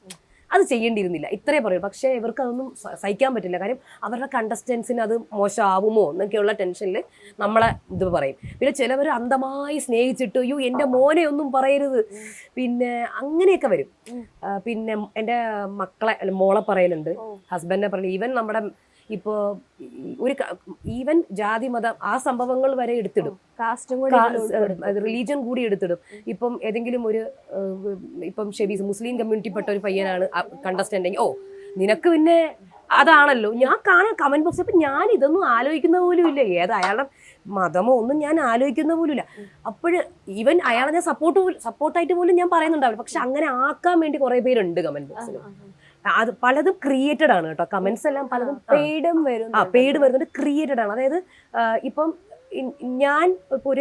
അത് ചെയ്യേണ്ടിയിരുന്നില്ല ഇത്രേ പറയൂ. പക്ഷേ ഇവർക്ക് അതൊന്നും സഹിക്കാൻ പറ്റില്ല. കാര്യം അവരുടെ കണ്ടസ്റ്റൻസിന് അത് മോശമാവുമോ എന്നൊക്കെയുള്ള ടെൻഷനിൽ നമ്മളെ ഇത് പറയും. പിന്നെ ചിലവർ അന്ധമായി സ്നേഹിച്ചിട്ട് അയ്യോ എൻ്റെ മോനെ ഒന്നും പറയരുത്, പിന്നെ അങ്ങനെയൊക്കെ വരും. പിന്നെ എൻ്റെ മോളെ പറയലുണ്ട്, ഹസ്ബൻഡിനെ പറയൽ, ഈവൻ നമ്മുടെ ഇപ്പോൾ ഒരു ഈവൻ ജാതി മതം ആ സംഭവങ്ങൾ വരെ എടുത്തിടും, റിലീജിയൻ കൂടി എടുത്തിടും. ഇപ്പം ഏതെങ്കിലും ഒരു ഇപ്പം ഷെബീസ് മുസ്ലിം കമ്മ്യൂണിറ്റിപ്പെട്ട ഒരു പയ്യനാണ് കണ്ടസ്റ്റന്റ്, ഓ നിനക്ക് പിന്നെ അതാണല്ലോ. ഞാൻ കാണാൻ കമന്റ് ബോക്സ്, അപ്പൊ ഞാൻ ഇതൊന്നും ആലോചിക്കുന്ന പോലും ഇല്ല, ഏത് അയാളുടെ മതമോ ഒന്നും ഞാൻ ആലോചിക്കുന്ന പോലും ഇല്ല. അപ്പോഴ് ഈവൻ അയാളെ ഞാൻ സപ്പോർട്ടായിട്ട് പോലും ഞാൻ പറയുന്നുണ്ടാവില്ല. പക്ഷെ അങ്ങനെ ആക്കാൻ വേണ്ടി കുറെ പേരുണ്ട് കമന്റ് ബോക്സിൽ. അത് പലതും ക്രിയേറ്റഡ് ആണ് കേട്ടോ, കമന്റ്സ് എല്ലാം പലതും പെയ്ഡ് വരുന്നുണ്ട്, ക്രിയേറ്റഡ് ആണ്. അതായത് ഇപ്പം ഞാൻ ഇപ്പോൾ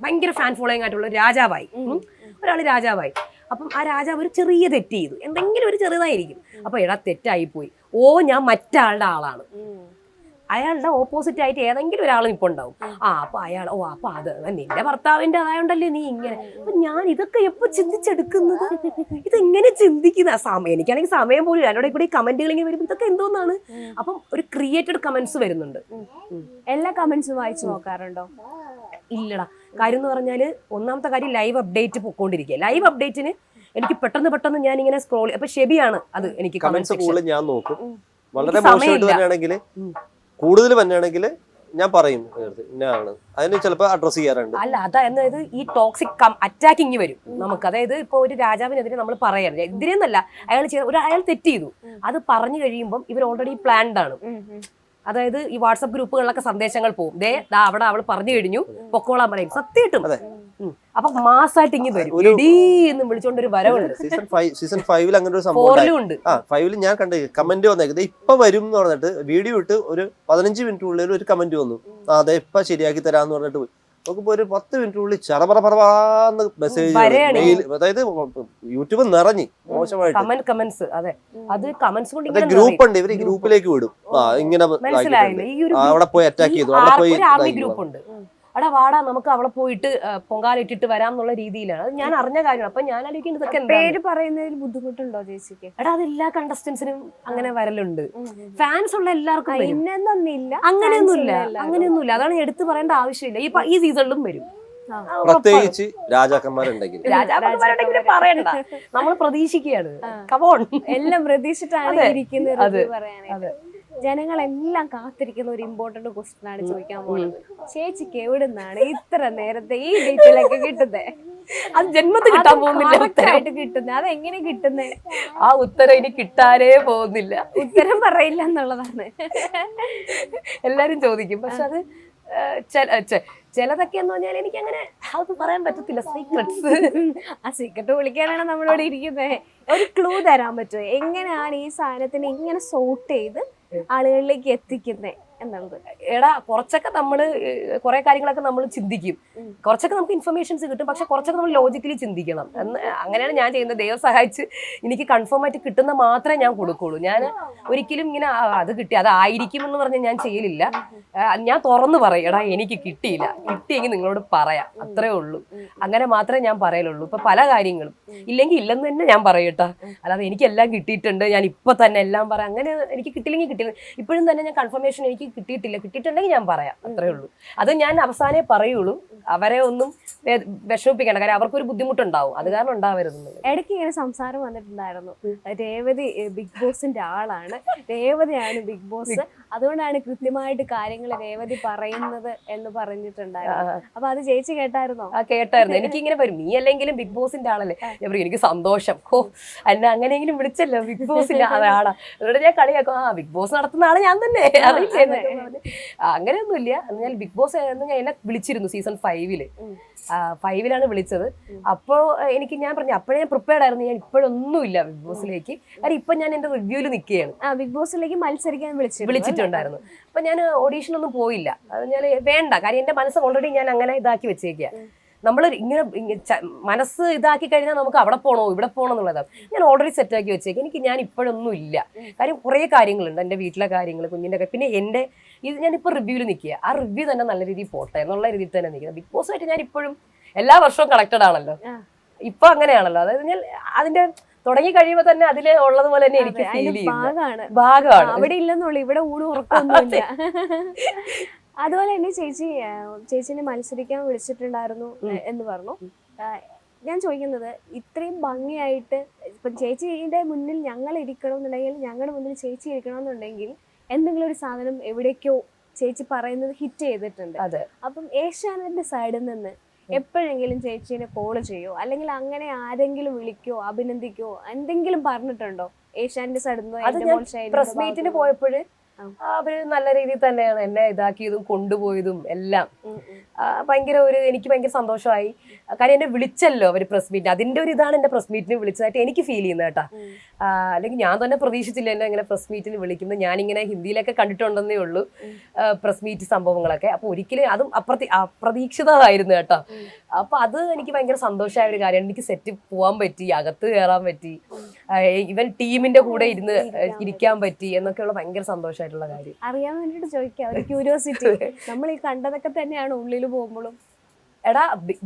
ഭയങ്കര ഫാൻ ഫോളോയിങ് ആയിട്ടുള്ള രാജാവായി, ഒരാൾ രാജാവായി. അപ്പം ആ രാജാവ് ഒരു ചെറിയ തെറ്റ് ചെയ്തു, എന്തെങ്കിലും ഒരു ചെറുതായിരിക്കും. അപ്പൊ എടാ തെറ്റായിപ്പോയി, ഓ ഞാൻ മറ്റാളുടെ ആളാണ്, അയാളുടെ ഓപ്പോസിറ്റ് ആയിട്ട് ഏതെങ്കിലും ഒരാളും ഇപ്പൊ ഉണ്ടാവും. അപ്പൊ അയാൾ അപ്പൊ അത് നിന്റെ ഭർത്താവിന്റെ അതായോണ്ടല്ലേ നീ ഇങ്ങനെ. അപ്പൊ ഞാൻ ഇതൊക്കെ എപ്പോ ചിന്തിച്ചെടുക്കുന്നത്, ഇതെങ്ങനെ ചിന്തിക്കുന്ന എനിക്കാണെങ്കിൽ സമയം പോലും എന്നോട് കൂടി കമന്റുകൾ ഇങ്ങനെ വരുമ്പോൾ ഇതൊക്കെ എന്തോന്നാണ്. അപ്പം ഒരു ക്രിയേറ്റഡ് കമന്റ്സ് വരുന്നുണ്ട്. എല്ലാ കമന്റ്സും വായിച്ചു നോക്കാറുണ്ടോ? ഇല്ലടാ. കാര്യം എന്ന് പറഞ്ഞാല് ഒന്നാമത്തെ കാര്യം ലൈവ് അപ്ഡേറ്റ് പൊക്കോണ്ടിരിക്കുക. ലൈവ് അപ്ഡേറ്റിന് എനിക്ക് പെട്ടെന്ന് ഞാൻ ഇങ്ങനെ സ്ക്രോൾ, അപ്പൊ ഷെബിയാണ് അത് എനിക്ക് കമന്റ്സ് ഞാൻ നോക്കും. വളരെ മോശമായിട്ട് വരികയാണെങ്കിൽ കൂടുതൽ വന്നെയാണെങ്കിൽ ഞാൻ പറയും ഇന്നാണ്, അതിന് ചിലപ്പോൾ അഡ്രസ് ചെയ്യാറുണ്ട്. അല്ല അതായത് ഈ ടോക്സിക് അറ്റാക്കിങ് വരും നമുക്ക്. അതായത് ഇപ്പൊ ഒരു രാജാവിനെതിരെ നമ്മൾ പറയരുത്, എതിരെന്നല്ല, അയാൾ തെറ്റ് ചെയ്തു, അത് പറഞ്ഞു കഴിയുമ്പോൾ ഇവർ ഓൾറെഡി പ്ലാൻഡ് ആണ്. അതായത് ഈ വാട്സപ്പ് ഗ്രൂപ്പുകളിലൊക്കെ സന്ദേശങ്ങൾ പോകും, അവിടെ അവൾ പറഞ്ഞു കഴിഞ്ഞു പൊക്കോളാൻ പറയും, സത്യമായിട്ടും. അപ്പൊ മാസായിട്ട് ഇങ്ങനെ വരും, എന്ന് വിളിച്ചോണ്ടൊരു വരവുണ്ട്. സീസൺ 5 അങ്ങനെ ഒരു സംഭവം ഉണ്ട്. 5 ഞാൻ കണ്ട കമന്റ് വന്നേക്കുന്നത് ഇപ്പൊ വരും എന്ന് പറഞ്ഞിട്ട് വീഡിയോ ഇട്ട് ഒരു 15 മിനിറ്റിനുള്ളിൽ ഒരു കമന്റ് വന്നു, അതെ ഇപ്പൊ ശരിയാക്കി തരാന്ന് പറഞ്ഞിട്ട് പോയി. നോക്കുമ്പോ ഒരു 10 മിനിറ്റിനുള്ളിൽ ചറപറന്ന് മെസ്സേജ്, അതായത് യൂട്യൂബ് നിറഞ്ഞു മോശമായിട്ട് കമന്റ്സ്. അതെ, അത് കമന്റ്സ് കൊണ്ട് ഗ്രൂപ്പ് ഉണ്ട്, ഇവര് ഗ്രൂപ്പിലേക്ക് വിടും, ഇങ്ങനെ അവിടെ പോയി അറ്റാക്ക് ചെയ്തു, അവിടെ പോയി ആർമി ഗ്രൂപ്പ് ഉണ്ട്, അവിടെ വാടാ നമുക്ക് അവിടെ പോയിട്ട് പൊങ്കാലിട്ടിട്ട് വരാം എന്നുള്ള രീതിയിലാണ്. അത് ഞാൻ അറിഞ്ഞ കാര്യമാണ്. അപ്പൊ ഞാൻ ആലോചിക്കുന്നത് ഇതൊക്കെ പേര് പറയുന്നതിൽ ബുദ്ധിമുട്ടുണ്ടോ ചേച്ചിക്ക്? എടാ അത് എല്ലാ കണ്ടസ്റ്റൻസിനും അങ്ങനെ വരലുണ്ട്, ഫാൻസ് ഉള്ള എല്ലാവർക്കും. അങ്ങനെയൊന്നുമില്ല, അതാണ് എടുത്തു പറയേണ്ട ആവശ്യമില്ല. ഈ സീസണിലും വരും, പ്രത്യേകിച്ച് രാജാക്കന്മാരുണ്ടെങ്കിൽ പറയണ്ട, നമ്മൾ പ്രതീക്ഷിക്കുകയാണ്. കമോൺ, എല്ലാം പ്രതീക്ഷിച്ചിട്ടാണ് ഇരിക്കുന്നത്. ജനങ്ങളെല്ലാം കാത്തിരിക്കുന്ന ഒരു ഇമ്പോർട്ടന്റ് ക്വസ്റ്റ്യൻ ആണ് ചോദിക്കാൻ പോകുന്നത്. ചേച്ചിക്ക് എവിടുന്നാണ് ഇത്ര നേരത്തെ ഈ ഡീറ്റെയിലൊക്കെ കിട്ടുന്നത്? അത് ജന്മത്തിൽ കിട്ടാൻ പോകുന്നില്ല, ഉത്തരമായിട്ട് കിട്ടുന്നത്. അതെങ്ങനെ കിട്ടുന്നത്? ആ ഉത്തരം ഇനി കിട്ടാനേ പോകുന്നില്ല. ഉത്തരം പറയില്ല എന്നുള്ളതാണ് എല്ലാരും ചോദിക്കും. പക്ഷെ അത് ചിലതൊക്കെ എന്ന് പറഞ്ഞാൽ എനിക്ക് അങ്ങനെ അത് പറയാൻ പറ്റത്തില്ല, സീക്രട്സ്. ആ സീക്രട്ട് വിളിക്കാനാണ് നമ്മളിവിടെ ഇരിക്കുന്നത്. ഒരു ക്ലൂ തരാൻ പറ്റുമോ, എങ്ങനെയാണ് ഈ സാധനത്തിന് ഇങ്ങനെ സോർട്ട് ചെയ്ത് ആളുകളിലേക്ക് എത്തിക്കുന്നത് എന്നുള്ളത്? എടാ കുറച്ചൊക്കെ നമ്മള് കുറെ കാര്യങ്ങളൊക്കെ നമ്മൾ ചിന്തിക്കും, കുറച്ചൊക്കെ നമുക്ക് ഇൻഫർമേഷൻസ് കിട്ടും, പക്ഷെ കുറച്ചൊക്കെ നമ്മൾ ലോജിക്കലി ചിന്തിക്കണം. അങ്ങനെയാണ് ഞാൻ ചെയ്യുന്നത്. ദൈവം സഹായിച്ച് എനിക്ക് കൺഫേം ആയിട്ട് കിട്ടുന്ന മാത്രമേ ഞാൻ കൊടുക്കുള്ളൂ. ഞാൻ ഒരിക്കലും ഇങ്ങനെ അത് കിട്ടി അതായിരിക്കും എന്ന് പറഞ്ഞ് ഞാൻ ചെയ്യലില്ല. ഞാൻ തുറന്നു പറയും, എടാ എനിക്ക് കിട്ടിയില്ല, കിട്ടിയെങ്കിൽ നിങ്ങളോട് പറയാം, അത്രേ ഉള്ളൂ. അങ്ങനെ മാത്രമേ ഞാൻ പറയലുള്ളൂ. ഇപ്പൊ പല കാര്യങ്ങളും ഇല്ലെങ്കിൽ ഇല്ലെന്ന് തന്നെ ഞാൻ പറയട്ടാ, അല്ലാതെ എനിക്കെല്ലാം കിട്ടിയിട്ടുണ്ട് ഞാൻ ഇപ്പൊ തന്നെ എല്ലാം പറയാം, അങ്ങനെ എനിക്ക് കിട്ടിയില്ലെങ്കിൽ കിട്ടില്ല. ഇപ്പോഴും തന്നെ ഞാൻ കൺഫർമേഷൻ എനിക്ക് കിട്ടിയിട്ടുണ്ടെങ്കിൽ ഞാൻ പറയാം, അത്രേ ഉള്ളൂ. അത് ഞാൻ അവസാനേ പറയുള്ളൂ. അവരെ ഒന്നും വിഷമിപ്പിക്കേണ്ട, കാര്യം അവർക്കൊരു ബുദ്ധിമുട്ടുണ്ടാവും, അത് കാരണം ഉണ്ടാവരുത്. ഇടയ്ക്ക് ഇങ്ങനെ സംസാരം വന്നിട്ടുണ്ടായിരുന്നു, രേവതി ബിഗ് ബോസിന്റെ ആളാണ്, രേവതിയാണ് ബിഗ് ബോസ്, അതുകൊണ്ടാണ് കൃത്യമായിട്ട് കാര്യങ്ങൾ രേവതി പറയുന്നത് എന്ന് പറഞ്ഞിട്ടുണ്ടായിരുന്നു. അപ്പൊ അത് ചേച്ചി കേട്ടായിരുന്നോ? കേട്ടായിരുന്നു. എനിക്കിങ്ങനെ വരും, നീ അല്ലെങ്കിലും ബിഗ് ബോസിന്റെ ആളല്ലേ. ഞാൻ പറയും എനിക്ക് സന്തോഷം, എന്നെ അങ്ങനെയെങ്കിലും വിളിച്ചല്ലോ ബിഗ് ബോസിന്റെ ആളാ. അതുകൊണ്ട് ഞാൻ കളിയാക്കും, ബിഗ് ബോസ് നടത്തുന്ന ആള് ഞാൻ തന്നെ, അങ്ങനെയൊന്നുമില്ല. എന്നാൽ ബിഗ് ബോസ് എന്നെ വിളിച്ചിരുന്നു സീസൺ 5-ലാണ് വിളിച്ചത്. അപ്പോ ഞാൻ പറഞ്ഞു, അപ്പോഴേ ഞാൻ പ്രിപ്പയർഡ് ആയിരുന്നു, ഞാൻ ഇപ്പോഴൊന്നുമില്ല ബിഗ് ബോസിലേക്ക്. കാര്യം ഇപ്പൊ ഞാൻ എന്റെ റിവ്യൂല് നിൽക്കുകയാണ്. ബിഗ് ബോസിലേക്ക് മത്സരിക്കാൻ വിളിച്ചിട്ടുണ്ടായിരുന്നു. അപ്പൊ ഞാൻ ഓഡീഷനൊന്നും പോയില്ല, അത് ഞാൻ വേണ്ട, കാര്യം എന്റെ മനസ്സ് ഓൾറെഡി ഞാൻ അങ്ങനെ ഇതാക്കി വെച്ചേക്കുക. നമ്മൾ ഇങ്ങനെ മനസ്സ് ഇതാക്കി കഴിഞ്ഞാൽ നമുക്ക് അവിടെ പോകണോ ഇവിടെ പോകണോ എന്നുള്ളതാണ്. ഞാൻ ഓൾറെഡി സെറ്റാക്കി വെച്ചേക്ക്. ഞാൻ ഇപ്പോഴൊന്നും ഇല്ല, കാര്യം കുറേ കാര്യങ്ങളുണ്ട്, എൻ്റെ വീട്ടിലെ കാര്യങ്ങൾ, കുഞ്ഞിൻ്റെ, പിന്നെ എൻ്റെ ഞാനിപ്പോൾ റിവ്യൂവിൽ നിൽക്കുക. ആ റിവ്യൂ തന്നെ നല്ല രീതിയിൽ പോട്ടെ എന്നുള്ള രീതിയിൽ തന്നെ നിൽക്കുന്നത്. ബിഗ് ബോസുമായിട്ട് ഞാൻ ഇപ്പോഴും എല്ലാ വർഷവും കണക്റ്റഡ് ആണല്ലോ, ഇപ്പൊ അങ്ങനെയാണല്ലോ. അതായത് ഞാൻ അതിന്റെ തുടങ്ങി കഴിയുമ്പോ തന്നെ അതില് ഉള്ളതുപോലെ തന്നെ എനിക്ക് ഫീൽ ഭാഗമാണ് ഭാഗമാണ്. അവിടെ ഇല്ലെന്നുള്ളു, ഇവിടെ ഊണ് ഉറക്കൊന്നുമില്ല. അതുപോലെ തന്നെ ചേച്ചിനെ മത്സരിക്കാൻ വിളിച്ചിട്ടുണ്ടായിരുന്നു എന്ന് പറഞ്ഞു. ഞാൻ ചോദിക്കുന്നത്, ഇത്രയും ഭംഗിയായിട്ട് ഇപ്പം ചേച്ചിയുടെ മുന്നിൽ ഞങ്ങൾ ഇരിക്കണം എന്നുണ്ടെങ്കിൽ, ഞങ്ങളുടെ മുന്നിൽ ചേച്ചി ഇരിക്കണം എന്നുണ്ടെങ്കിൽ എന്തെങ്കിലും ഒരു സാധനം എവിടേക്കോ ചേച്ചി പറയുന്നത് ഹിറ്റ് ചെയ്തിട്ടുണ്ട്. അപ്പം ഏഷ്യാനെറ്റിന്റെ സൈഡിൽ നിന്ന് എപ്പോഴെങ്കിലും ചേച്ചീനെ കോൾ ചെയ്യോ, അല്ലെങ്കിൽ അങ്ങനെ ആരെങ്കിലും വിളിക്കോ അഭിനന്ദിക്കോ എന്തെങ്കിലും പറഞ്ഞിട്ടുണ്ടോ ഏഷ്യാനെറ്റിന്റെ സൈഡിൽ നിന്ന്? പ്രസ് മീറ്റിന് പോയപ്പോഴ് അവര് നല്ല രീതിയിൽ തന്നെയാണ് എന്നെ ഇതാക്കിയതും കൊണ്ടുപോയതും എല്ലാം. എനിക്ക് ഭയങ്കര സന്തോഷമായി. കാര്യം എന്നെ വിളിച്ചല്ലോ അവര് പ്രസ് മീറ്റ്, അതിന്റെ ഒരു ഇതാണ് എന്റെ പ്രസ് മീറ്റിന് വിളിച്ചതായിട്ട് എനിക്ക് ഫീൽ ചെയ്യുന്നത് കേട്ടാ. അല്ലെങ്കിൽ ഞാൻ തന്നെ പ്രതീക്ഷിച്ചില്ല എന്നെ ഇങ്ങനെ പ്രസ് മീറ്റിന് വിളിക്കുന്നത്. ഞാനിങ്ങനെ ഹിന്ദിയിലൊക്കെ കണ്ടിട്ടുണ്ടെന്നേ ഉള്ളൂ പ്രസ് മീറ്റ് സംഭവങ്ങളൊക്കെ. അപ്പൊ ഒരിക്കലും അതും അപ്രതീക്ഷിതമായിരുന്നു കേട്ടോ. അപ്പൊ അത് എനിക്ക് ഭയങ്കര സന്തോഷമായ ഒരു കാര്യമാണ്. എനിക്ക് സെറ്റ് പോകാൻ പറ്റി, അകത്ത് കയറാൻ പറ്റി, ഇവൻ ടീമിന്റെ കൂടെ ഇരിക്കാൻ പറ്റി എന്നൊക്കെയുള്ള ഭയങ്കര സന്തോഷമായിട്ടുള്ള കാര്യം. അറിയാൻ വേണ്ടിട്ട് ചോദിക്കാം, ഒരു ക്യൂരിയോസിറ്റി. നമ്മൾ ഈ കണ്ടതൊക്കെ തന്നെയാണ് ഉള്ളിൽ പോകുമ്പോഴും. എടാ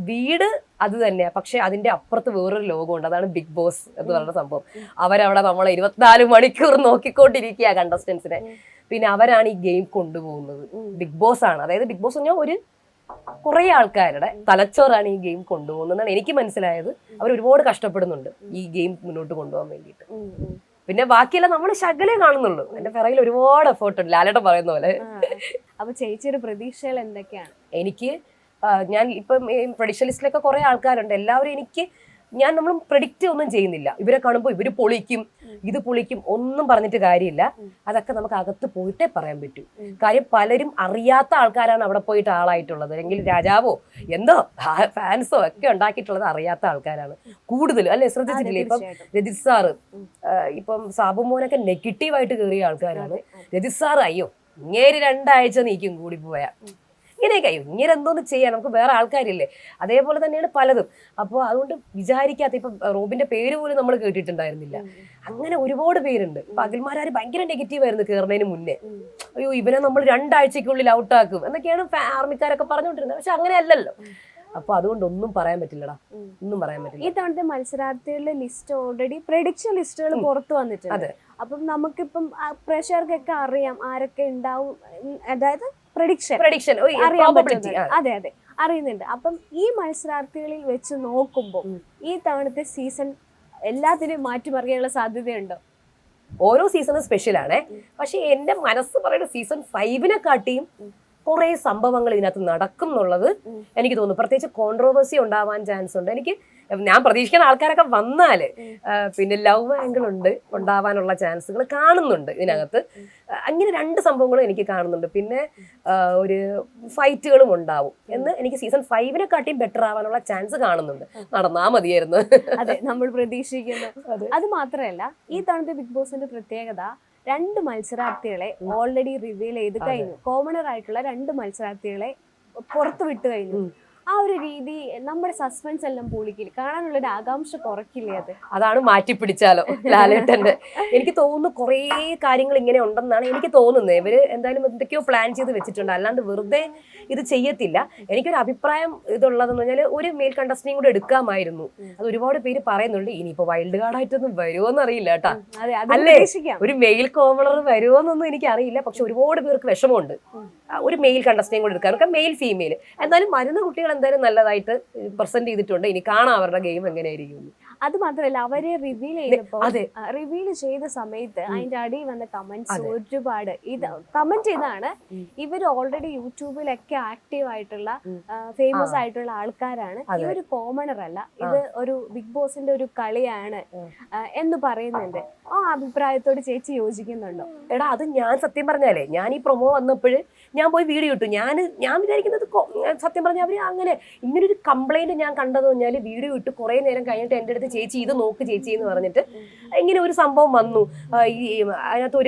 വീട് അത് തന്നെയാ, പക്ഷെ അതിന്റെ അപ്പുറത്ത് വേറൊരു ലോകമുണ്ട്. അതാണ് ബിഗ് ബോസ് എന്ന് പറയുന്ന സംഭവം. അവരവിടെ നമ്മളെ 24 മണിക്കൂർ നോക്കിക്കൊണ്ടിരിക്കുക കണ്ടസ്റ്റൻസിനെ. പിന്നെ അവരാണ് ഈ ഗെയിം കൊണ്ടുപോകുന്നത്. ബിഗ് ബോസ് ആണ്, അതായത് ബിഗ് ബോസ് പറഞ്ഞാൽ ഒരു കുറെ ആൾക്കാരുടെ തലച്ചോറാണ് ഈ ഗെയിം കൊണ്ടുപോകുന്നതാണ് എനിക്ക് മനസ്സിലായത്. അവർ ഒരുപാട് കഷ്ടപ്പെടുന്നുണ്ട് ഈ ഗെയിം മുന്നോട്ട് കൊണ്ടുപോകാൻ വേണ്ടിയിട്ട്. പിന്നെ ബാക്കിയെല്ലാം നമ്മൾ ശകലേ കാണുന്നുള്ളൂ. എന്റെ പിറകിൽ ഒരുപാട് എഫേർട്ട് ഉണ്ട്, ലാലേട്ടൻ പറയുന്ന പോലെ. അപ്പൊ ചേച്ചിയുടെ പ്രതീക്ഷകൾ എന്തൊക്കെയാണ്? എനിക്ക് ഞാൻ ഇപ്പം പ്രഡിക്ഷൻ ലിസ്റ്റിലൊക്കെ കുറെ ആൾക്കാരുണ്ട്. എല്ലാവരും നമ്മൾ പ്രെഡിക്റ്റ് ഒന്നും ചെയ്യുന്നില്ല. ഇവരെ കാണുമ്പോൾ ഇവര് പൊളിക്കും, ഇത് പൊളിക്കും ഒന്നും പറഞ്ഞിട്ട് കാര്യമില്ല. അതൊക്കെ നമുക്ക് അകത്ത് പോയിട്ടേ പറയാൻ പറ്റൂ. കാര്യം പലരും അറിയാത്ത ആൾക്കാരാണ് അവിടെ പോയിട്ട് ആളായിട്ടുള്ളത്. അല്ലെങ്കിൽ രാജാവോ എന്തോ ഫാൻസോ ഒക്കെ ഉണ്ടാക്കിയിട്ടുള്ളത് അറിയാത്ത ആൾക്കാരാണ് കൂടുതലും, അല്ലെ? ശ്രദ്ധിച്ചിട്ടില്ലേ? ഇപ്പം രജിത് സാറ്, ഇപ്പം സാബു മോനൊക്കെ നെഗറ്റീവായിട്ട് കയറിയ ആൾക്കാരാണ്. രജിത് സാറ് അയ്യോ ഇങ്ങേര് 2 ആഴ്ച നീക്കും കൂടി പോയാ, ഇങ്ങനെയൊക്കെ അയ്യോ ഇങ്ങനെ എന്തോന്ന് ചെയ്യാൻ, നമുക്ക് വേറെ ആൾക്കാരില്ലേ? അതേപോലെ തന്നെയാണ് പലതും. അപ്പോൾ അതുകൊണ്ട് വിചാരിക്കാത്ത, ഇപ്പം റോബിന്റെ പേര് പോലും നമ്മൾ കേട്ടിട്ടുണ്ടായിരുന്നില്ല. അങ്ങനെ ഒരുപാട് പേരുണ്ട്. ഇപ്പൊ അഖിൽമാരാര് ഭയങ്കര നെഗറ്റീവ് ആയിരുന്നു കയറുന്നതിന് മുന്നേ. അയ്യോ ഇവനെ നമ്മൾ 2 ആഴ്ചക്കുള്ളിൽ ഔട്ടാക്കും എന്നൊക്കെയാണ് ആർമിക്കാരൊക്കെ പറഞ്ഞുകൊണ്ടിരുന്നത്. പക്ഷെ അങ്ങനെ അല്ലല്ലോ. അപ്പൊ അതുകൊണ്ട് ഒന്നും പറയാൻ പറ്റില്ലടാ, ഒന്നും പറയാൻ പറ്റില്ല. ഈ തവണത്തെ മത്സരാർത്ഥികളുടെ ലിസ്റ്റ് ഓൾറെഡി പ്രഡിക്ഷൻ ലിസ്റ്റുകൾ പുറത്തു വന്നിട്ടുണ്ട്. അപ്പം നമുക്കിപ്പം പ്രേക്ഷകർക്കൊക്കെ അറിയാം ആരൊക്കെ ഉണ്ടാവും, അതായത് പ്രഡിക്ഷൻ അറിയാൻ പറ്റും. അതെ അതെ അറിയുന്നുണ്ട്. അപ്പം ഈ മത്സരാർത്ഥികളിൽ വെച്ച് നോക്കുമ്പോൾ ഈ തവണത്തെ സീസൺ എല്ലാത്തിനെയും മാറ്റിമറിയാനുള്ള സാധ്യതയുണ്ടോ? ഓരോ സീസണും സ്പെഷ്യൽ ആണേ. പക്ഷെ എന്റെ മനസ്സ് പറയുന്ന സീസൺ 5നെ കാട്ടിയും കുറെ സംഭവങ്ങൾ ഇതിനകത്ത് നടക്കും എന്നുള്ളത് എനിക്ക് തോന്നുന്നു. പ്രത്യേകിച്ച് കോൺട്രോവേഴ്സി ഉണ്ടാവാൻ ചാൻസ് ഉണ്ട്. ഞാൻ പ്രതീക്ഷിക്കുന്ന ആൾക്കാരൊക്കെ വന്നാല് പിന്നെ ലവ് ആംഗിൾ ഉണ്ടാവാനുള്ള ചാൻസുകൾ കാണുന്നുണ്ട് ഇതിനകത്ത്. അങ്ങനെ 2 സംഭവങ്ങളും എനിക്ക് കാണുന്നുണ്ട്. പിന്നെ ഒരു ഫൈറ്റുകളും ഉണ്ടാവും എന്ന് എനിക്ക് സീസൺ 5നെ കാട്ടിയും ബെറ്റർ ആവാനുള്ള ചാൻസ് കാണുന്നുണ്ട്. നടന്നാ മതിയായിരുന്നു. അതെ, നമ്മൾ പ്രതീക്ഷിക്കുന്നു. അത് മാത്രമല്ല, ഈ തവണത്തെ ബിഗ് ബോസിന്റെ പ്രത്യേകത 2 മത്സരാർത്ഥികളെ ഓൾറെഡി റിവീൽ ചെയ്ത് കഴിഞ്ഞു. കോമണർ ആയിട്ടുള്ള 2 മത്സരാർത്ഥികളെ പുറത്തു വിട്ടു കഴിഞ്ഞു. ആ ഒരു രീതി നമ്മുടെ സസ്പെൻസ് എല്ലാം പൊളിക്കില്ല, കാണാനുള്ള ഒരു ആകാംക്ഷ കുറയ്ക്കില്ലേ? അതാണ് മാറ്റിപ്പിടിച്ചാലോ ലാലേട്ടന്റെ. എനിക്ക് തോന്നുന്നു കുറേ കാര്യങ്ങൾ ഇങ്ങനെ ഉണ്ടെന്നാണ് എനിക്ക് തോന്നുന്നത്. ഇവര് എന്തായാലും എന്തൊക്കെയോ പ്ലാൻ ചെയ്ത് വെച്ചിട്ടുണ്ട്, അല്ലാണ്ട് വെറുതെ ഇത് ചെയ്യത്തില്ല. എനിക്കൊരു അഭിപ്രായം ഇതുള്ളതെന്ന് പറഞ്ഞാൽ ഒരു മെയിൽ കണ്ടസ്റ്റന്റെയും കൂടെ എടുക്കാമായിരുന്നു. അത് ഒരുപാട് പേര് പറയുന്നുണ്ട്. ഇനിയിപ്പോ വൈൽഡ് കാർഡായിട്ടൊന്നും വരുമോന്ന് അറിയില്ല കേട്ടാ, അല്ലേ? ഒരു മെയിൽ കോമണർ വരുമോന്നൊന്നും എനിക്ക് അറിയില്ല. പക്ഷെ ഒരുപാട് പേർക്ക് വിഷമമുണ്ട് ഒരു മെയിൽ കണ്ടസ്റ്റന്റെയും കൂടെ എടുക്കാൻ, മെയിൽ ഫീമെയിൽ. എന്നാലും വരുന്ന കുട്ടികൾ എന്തായാലും നല്ലതായിട്ട് പ്രസന്റ് ചെയ്തിട്ടുണ്ട്. ഇനി കാണാം അവരുടെ ഗെയിം എങ്ങനെയായിരിക്കും. അത് മാത്രമല്ല, അവരെ റിവീൽ ചെയ്ത സമയത്ത് അതിന്റെ അടിയിൽ വന്ന കമന്റ്സ് ഒരുപാട് കമന്റ് ചെയ്താണ്. ഇവർ ഓൾറെഡി യൂട്യൂബിലൊക്കെ ആക്റ്റീവ് ആയിട്ടുള്ള ഫേമസ് ആയിട്ടുള്ള ആൾക്കാരാണ്. ഇവര് കോമണർ അല്ല, ഇത് ഒരു ബിഗ് ബോസിന്റെ ഒരു കളിയാണ് എന്ന് പറയുന്നുണ്ട്. ആ അഭിപ്രായത്തോട് ചേച്ചി യോജിക്കുന്നുണ്ടോ? എടാ അത് ഞാൻ സത്യം പറഞ്ഞാലേ, ഞാൻ ഈ പ്രൊമോ വന്നപ്പോഴ് ഞാൻ പോയി വീഡിയോ ഇട്ടു. ഞാൻ വിചാരിക്കുന്നത് സത്യം പറഞ്ഞാൽ അവര് അങ്ങനെ ഇങ്ങനൊരു കംപ്ലൈന്റ് ഞാൻ കണ്ടതെന്ന് പറഞ്ഞാൽ വീഡിയോ ഇട്ട് കുറെ നേരം കഴിഞ്ഞിട്ട് എൻ്റെ അടുത്ത് ചേച്ചി ഇത് നോക്ക് ചേച്ചി എന്ന് പറഞ്ഞിട്ട് ഇങ്ങനെ ഒരു സംഭവം വന്നു. അതിനകത്ത്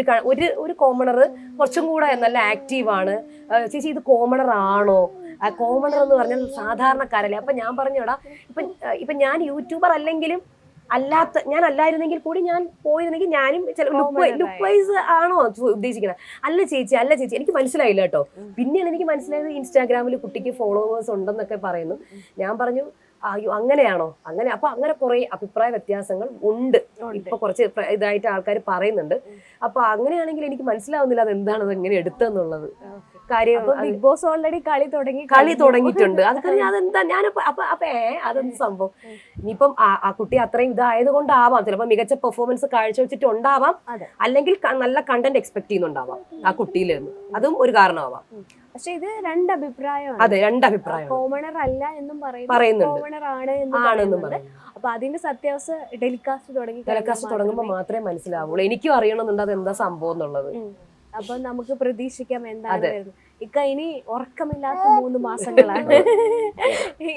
ഒരു കോമണർ കുറച്ചും കൂടെ നല്ല ആക്റ്റീവാണ്. ചേച്ചി ഇത് കോമണർ ആണോ? കോമണർ എന്ന് പറഞ്ഞാൽ സാധാരണക്കാരല്ലേ? അപ്പൊ ഞാൻ പറഞ്ഞോടാ, ഇപ്പൊ ഞാൻ യൂട്യൂബർ അല്ലെങ്കിലും ഞാൻ അല്ലായിരുന്നെങ്കിൽ കൂടി ഞാൻ പോയിരുന്നെങ്കിൽ ഞാനും ലുക്ക് വൈസ് ആണോ ഉദ്ദേശിക്കുന്നത്? അല്ല ചേച്ചി എനിക്ക് മനസ്സിലായില്ല കേട്ടോ. പിന്നെയാണ് എനിക്ക് മനസ്സിലായത് ഇൻസ്റ്റാഗ്രാമിൽ കുട്ടിക്ക് ഫോളോവേഴ്സ് ഉണ്ടെന്നൊക്കെ പറയുന്നു. ഞാൻ പറഞ്ഞു അയ്യോ അങ്ങനെയാണോ അങ്ങനെ, അപ്പൊ അങ്ങനെ കുറെ അഭിപ്രായ വ്യത്യാസങ്ങൾ ഉണ്ട്. ഇപ്പൊ കുറച്ച് ഇതായിട്ട് ആൾക്കാർ പറയുന്നുണ്ട്. അപ്പൊ അങ്ങനെയാണെങ്കിൽ എനിക്ക് മനസ്സിലാവുന്നില്ല അത് എന്താണ് അത് എങ്ങനെ എടുത്തെന്നുള്ളത് കാര്യം. ബിഗ് ബോസ് ഓൾറെഡി കളി തുടങ്ങിയിട്ടുണ്ട്. അത് കഴിഞ്ഞാൽ അതെന്താ ഞാനിപ്പോ അപ്പൊ അതെന്ത് സംഭവം. ഇനിയിപ്പം ആ കുട്ടി അത്രയും ഇതായത് കൊണ്ടാവാം, ചിലപ്പോ മികച്ച പെർഫോമൻസ് കാഴ്ചവെച്ചിട്ടുണ്ടാവാം, അല്ലെങ്കിൽ നല്ല കണ്ടന്റ് എക്സ്പെക്ട് ചെയ്യുന്നുണ്ടാവാം ആ കുട്ടിയിൽ നിന്ന്. അതും ഒരു കാരണമാവാം. പക്ഷെ ഇത് രണ്ട് അഭിപ്രായമാണ്. അതെ, രണ്ട് അഭിപ്രായം. കോമണർ അല്ല എന്നും പറയുന്നുണ്ട്, കോമണർ ആണെന്നും പറയുന്നത്. അപ്പൊ അതിന്റെ സത്യാവസ്ഥ ടെലികാസ്റ്റ് തുടങ്ങുമ്പോൾ മാത്രമേ മനസ്സിലാവുള്ളൂ. എനിക്കും അറിയണമെന്നുണ്ട് അത് എന്താ സംഭവം എന്നുള്ളത്. അപ്പൊ നമുക്ക് പ്രതീക്ഷിക്കാം എന്താണ് വരുന്നത്. ഇക്ക ഇനി ഉറക്കമില്ലാത്ത 3 മാസങ്ങളാണ്.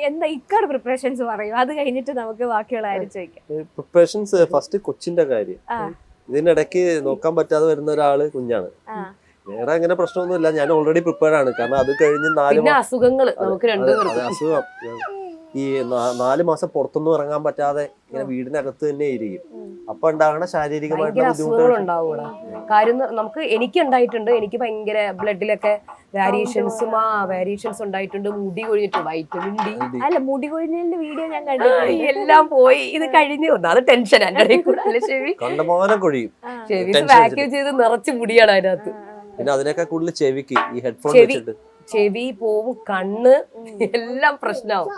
എന്താ ഇക്കാട് പ്രിപ്പറേഷൻസ് പറയും, അത് കഴിഞ്ഞിട്ട് നമുക്ക് ബാക്കിയുള്ള കാര്യം ചോദിക്കാം. പ്രിപ്പറേഷൻസ് ഫസ്റ്റ് കൊച്ചിന്റെ കാര്യം. ഇതിനിടയ്ക്ക് നോക്കാൻ പറ്റാതെ വരുന്ന ഒരാള് കുഞ്ഞാണ്. വേറെ അങ്ങനെ പ്രശ്നമൊന്നുമില്ല, ഞാൻ ഓൾറെഡി പ്രിപ്പയർഡ് ആണ്. കാരണം അത് കഴിഞ്ഞ് 4 അസുഖങ്ങൾ നമുക്ക് അസുഖം ഈ 4 മാസം പുറത്തൊന്നും ഇറങ്ങാൻ പറ്റാതെ ഇങ്ങനെ വീടിനകത്ത് തന്നെ ഇരിക്കും. അപ്പൊ ഉണ്ടാകുന്ന ശാരീരികമായിട്ടുള്ള ബുദ്ധിമുട്ടുകളുണ്ടാവും. കാര്യം നമുക്ക് എനിക്ക് ഉണ്ടായിട്ടുണ്ട്. എനിക്ക് ഭയങ്കര ബ്ലഡിലൊക്കെ വേരിയേഷൻസ് ഉണ്ടായിട്ടുണ്ട്. മുടി കൊഴിഞ്ഞിട്ടുണ്ട്, വൈറ്റമിൻ ഡി. അല്ല, മുടി കൊഴിഞ്ഞതിന്റെ വീഡിയോ ഞാൻ കണ്ടു. എല്ലാം പോയി. ഇത് കഴിഞ്ഞ് അത് ടെൻഷൻ എന്റെ കൂടെ. ചെവി കണ്ടമാനം കൊഴിയും. ചെവി വാക്യൂം ചെയ്ത് നിറച്ച് മുടിയാണ് അതിനകത്ത്. പിന്നെ അതിനൊക്കെ കൂടുതൽ ചെവിക്ക് ഈ ഹെഡ്ഫോൺ വെച്ചിട്ട് ചെവി പോവും, കണ്ണ് എല്ലാം പ്രശ്നമാവും.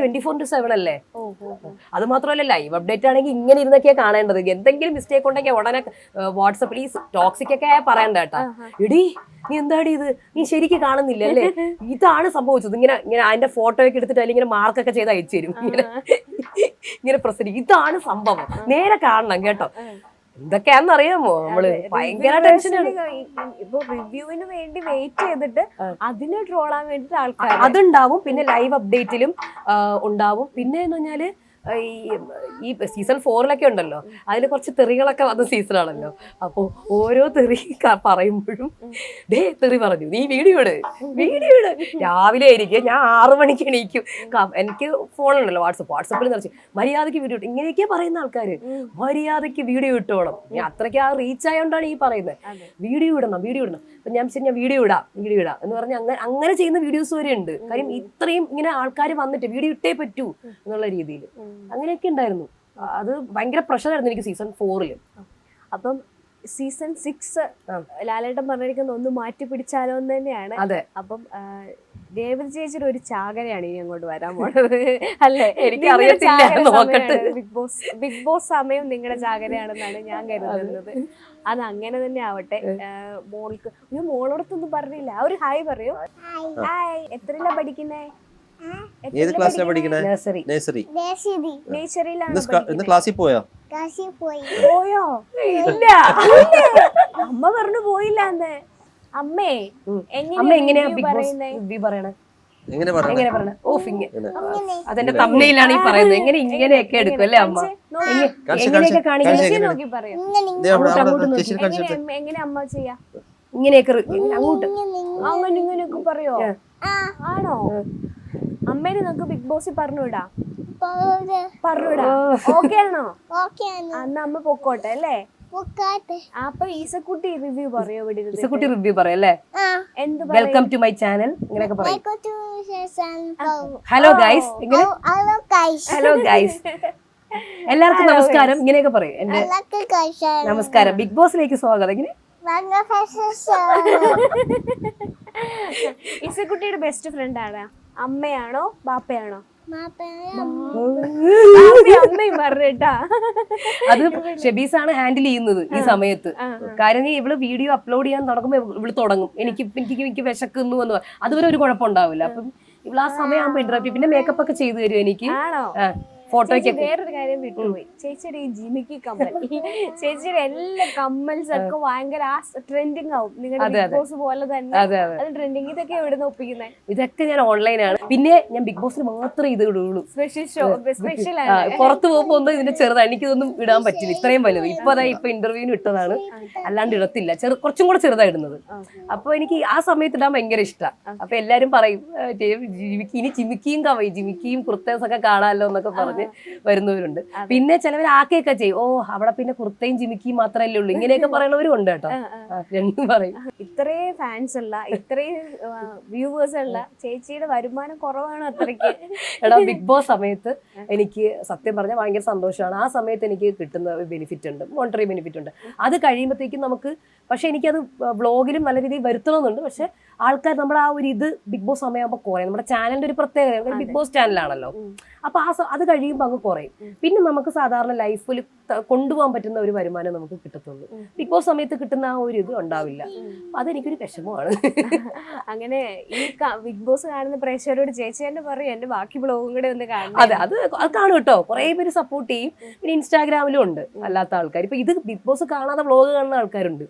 24/7 അല്ലേ. അത് മാത്രമല്ല ലൈവ് അപ്ഡേറ്റ് ആണെങ്കിൽ ഇങ്ങനെ ഇരുന്നൊക്കെയാ കാണേണ്ടത്. എന്തെങ്കിലും മിസ്റ്റേക്ക് ഉണ്ടെങ്കിൽ ഉടനെ വാട്സപ്പിൽ ഈ ടോക്സിക് ഒക്കെ പറയണ്ട കേട്ടാ. എടി നീ എന്താടി ഇത്, നീ ശരിക്കും കാണുന്നില്ല അല്ലേ, ഇതാണ് സംഭവിച്ചത്. ഇങ്ങനെ അതിന്റെ ഫോട്ടോ ഒക്കെ എടുത്തിട്ട് അല്ലെങ്കിൽ ഇങ്ങനെ മാർക്കൊക്കെ ചെയ്ത് അയച്ചു തരും. ഇങ്ങനെ പ്രശ്നം, ഇതാണ് സംഭവം, നേരെ കാണണം കേട്ടോ. എന്തൊക്കെയാന്നറിയാമോ, നമ്മള് ഭയങ്കര ടെൻഷനാണ്. ഇപ്പൊ റിവ്യൂവിന് വേണ്ടി വെയിറ്റ് ചെയ്തിട്ട് അതിനെ ട്രോളാൻ വേണ്ടിട്ട് ആൾക്കാർ അതുണ്ടാവും. പിന്നെ ലൈവ് അപ്ഡേറ്റിലും ഉണ്ടാവും. പിന്നെ എന്ന് പറഞ്ഞാല് ഈ സീസൺ 4 ഉണ്ടല്ലോ, അതിൽ കുറച്ച് തെറികളൊക്കെ വന്ന സീസണാണല്ലോ. അപ്പോൾ ഓരോ തെറി പറയുമ്പോഴും തെറി പറഞ്ഞു, നീ വീഡിയോ ഇട്. രാവിലെ ആയിരിക്കും, ഞാൻ 6 മണിക്ക് എണീക്കും. എനിക്ക് ഫോണുണ്ടല്ലോ, വാട്സപ്പിൽ നിറച്ച് മര്യാദയ്ക്ക് വീഡിയോ ഇട്ട്. ഇങ്ങനെയൊക്കെ പറയുന്ന ആൾക്കാര് മര്യാദയ്ക്ക് വീഡിയോ ഇട്ടോണം. ഞാൻ അത്രയ്ക്ക് ആ റീച്ച് ആയതുകൊണ്ടാണ് ഈ പറയുന്നത്, വീഡിയോ ഇടണം. അപ്പൊ ഞാൻ വീഡിയോ ഇടാം എന്ന് പറഞ്ഞ് അങ്ങനെ ചെയ്യുന്ന വീഡിയോസ് വരെ ഉണ്ട്. കാര്യം ഇത്രയും ഇങ്ങനെ ആൾക്കാർ വന്നിട്ട് വീഡിയോ ഇട്ടേ പറ്റൂ എന്നുള്ള രീതിയിൽ അങ്ങനെയൊക്കെ ഉണ്ടായിരുന്നു. അത് ഭയങ്കര പ്രഷറായിരുന്നു എനിക്ക് സീസൺ 4. അപ്പം സീസൺ 6 ലാലേട്ടൻ പറഞ്ഞിരിക്കുന്ന ഒന്ന് മാറ്റി പിടിച്ചാലോ എന്ന് തന്നെയാണ്. അതെ. അപ്പം രേവതി ചേച്ചിയുടെ ഒരു ചാകരയാണ് ഇനി അങ്ങോട്ട് വരാൻ പോണത് അല്ലേ? എനിക്ക് അറിയത്തില്ല, ബിഗ് ബോസ് സമയം നിങ്ങളുടെ ചാകരയാണെന്നാണ് ഞാൻ കരുതുന്നത്. അത് അങ്ങനെ തന്നെ ആവട്ടെ. മോളോടത്തൊന്നും പറഞ്ഞില്ല, ഒരു ഹായ് പറയൂ. ഹായ്. എത്രയിലാ പഠിക്കുന്നേ? ഏത് ക്ലാസ്സിലാണ് പഠിക്കുന്നത്? നഴ്സറി. ക്ലാസ്സിൽ പോയോ? ഇല്ല. അമ്മ പറഞ്ഞു പോയില്ല എന്ന്. അമ്മേ എങ്ങനെയാ അതെന്റെ തമ്മയിലാണ് ഈ പറയുന്നത്. ഇങ്ങനെയൊക്കെ എടുക്കും അല്ലേ അമ്മ? എങ്ങനെയൊക്കെ കാണിക്കും, എങ്ങനെ അമ്മ ചെയ്യാ? ഇങ്ങനെയൊക്കെ അങ്ങോട്ട് അങ്ങനെ ഇങ്ങനെയൊക്കെ പറയോ? ആണോ? അമ്മേനെ നമുക്ക് ബിഗ് ബോസിൽ പറഞ്ഞുവിടാം. ഓക്കെ ആണോ? അന്ന് അമ്മ പൊക്കോട്ടെ അല്ലേ? അപ്പൊ ഈസക്കുട്ടി റിവ്യൂ പറയോ? ഈസക്കുട്ടി റിവ്യൂ പറയല്ലേ? വെൽക്കം ടു മൈ ചാനൽ ഇങ്ങനെയൊക്കെ പറയും. Hello guys. ഹലോ ഗൈസ്, എല്ലാവർക്കും നമസ്കാരം ഇങ്ങനെയൊക്കെ പറയും. എന്റെ നമസ്കാരം, ബിഗ് ബോസിലേക്ക് സ്വാഗതം. ഇങ്ങനെ ഈസക്കുട്ടിയുടെ ബെസ്റ്റ് ഫ്രണ്ട് ആരാ? അമ്മയാണോ ബാപ്പയാണോ? അമ്മയും പറഞ്ഞിട്ടാ. അത് ഷെബീസാണ് ഹാൻഡിൽ ചെയ്യുന്നത് ഈ സമയത്ത്. കാരണം ഇവള് വീഡിയോ അപ്ലോഡ് ചെയ്യാൻ തുടങ്ങുമ്പോ ഇവള് തുടങ്ങും, എനിക്ക് വിശക്കുന്നു എന്ന്. അതുവരെ ഒരു കുഴപ്പമുണ്ടാവില്ല. അപ്പം ഇവള് ആ സമയമാകുമ്പോ ഇന്റർവ്യൂ, പിന്നെ മേക്കപ്പ് ഒക്കെ ചെയ്തു തരും എനിക്ക്. ഫോട്ടോയ്ക്ക്. വേറൊരു കാര്യം വിട്ടുപോയി, ചേച്ചിയുടെ ഈ ജിമിക്കി കമ്മൽ, ചേച്ചിയുടെ എല്ലാ കമ്മൽസ് ഒക്കെ ഭയങ്കര ട്രെൻഡിങ് ആവും. നിങ്ങളുടെ ബിഗ് ബോസ് പോലെ തന്നെ അത് ട്രെൻഡിങ്. ഇതൊക്കെ എവിടുന്ന് ഒപ്പിക്കുന്നത്? ഇതൊക്കെ ഞാൻ ഓൺലൈനാണ്. പിന്നെ ഞാൻ ബിഗ് ബോസിന് മാത്രമേ ഇത് ഇടുള്ളൂ. സ്പെഷ്യൽ പുറത്ത് പോകുമ്പോ ഒന്നും ഇതിന്റെ ചെറുതാണ്, എനിക്കിതൊന്നും ഇടാൻ പറ്റില്ല, ഇത്രയും വലുത്. ഇപ്പൊ ഇന്റർവ്യൂവിന് ഇട്ടതാണ്, അല്ലാണ്ട് ഇടത്തില്ല. കുറച്ചും കൂടെ ചെറുതായിടുന്നത്. അപ്പൊ എനിക്ക് ആ സമയത്ത് ഇടാൻ ഭയങ്കര ഇഷ്ടമാണ്. അപ്പൊ എല്ലാരും പറയും ഇനി ജിമിക്കിയും കുർത്തേഴ്സ് ഒക്കെ കാണാമല്ലോ എന്നൊക്കെ പറഞ്ഞ് പറഞ്ഞ് വരുന്നവരുണ്ട്. പിന്നെ ചിലവർ ആക്കുകയൊക്കെ ചെയ്യും, ഓ അവിടെ പിന്നെ കുർത്തയും ജിമിക്കിയും മാത്രമല്ലേ ഉള്ളൂ, ഇങ്ങനെയൊക്കെ പറയുന്നവരും ഉണ്ട് കേട്ടോ. രണ്ടും പറയും. ഇത്രയും ഫാൻസ് ഉള്ള ഇത്രയും വ്യൂവേഴ്സ് ഉള്ള ചേച്ചിയുടെ വരുമാനം കുറവാണ് അത്രയ്ക്ക്. എടാ ബിഗ് ബോസ് സമയത്ത് എനിക്ക് സത്യം പറഞ്ഞാൽ ഭയങ്കര സന്തോഷമാണ്. ആ സമയത്ത് എനിക്ക് കിട്ടുന്ന ബെനിഫിറ്റ് ഉണ്ട്, മോണിറ്ററി ബെനിഫിറ്റ് ഉണ്ട്. അത് കഴിയുമ്പോഴത്തേക്കും നമുക്ക്, പക്ഷെ എനിക്കത് വ്ളോഗിലും നല്ല രീതിയിൽ വരുത്തണമെന്നുണ്ട്. പക്ഷെ ആൾക്കാർ നമ്മുടെ ആ ഒരു ഇത് ബിഗ് ബോസ് സമയമാകുമ്പോൾ കുറയും. നമ്മുടെ ചാനലിന്റെ ഒരു പ്രത്യേകത ബിഗ് ബോസ് ചാനലാണല്ലോ. അപ്പൊ അത് കഴിയുമ്പോൾ അങ്ങ് കുറയും. പിന്നെ നമുക്ക് സാധാരണ ലൈഫിൽ കൊണ്ടുപോകാൻ പറ്റുന്ന ഒരു വരുമാനം നമുക്ക് കിട്ടത്തുള്ളൂ. ബിഗ് ബോസ് സമയത്ത് കിട്ടുന്ന ആ ഒരു ഇത് ഉണ്ടാവില്ല. അതെനിക്കൊരു വിഷമമാണ്. അങ്ങനെ ഈ ബിഗ് ബോസ് കാണുന്ന പ്രേക്ഷകരോട് ചേച്ചി തന്നെ പറയും എന്റെ ബാക്കി ബ്ലോഗും കൂടെ ഒന്ന് കാണും. അതെ, അത് കാണും കേട്ടോ. കുറെ പേര് സപ്പോർട്ട് ചെയ്യും. പിന്നെ ഇൻസ്റ്റാഗ്രാമിലും ഉണ്ട് അല്ലാത്ത ആൾക്കാർ. ഇപ്പൊ ഇത് ബിഗ് ബോസ് കാണാതെ വ്ളോഗ് കാണുന്ന ആൾക്കാരുണ്ട്.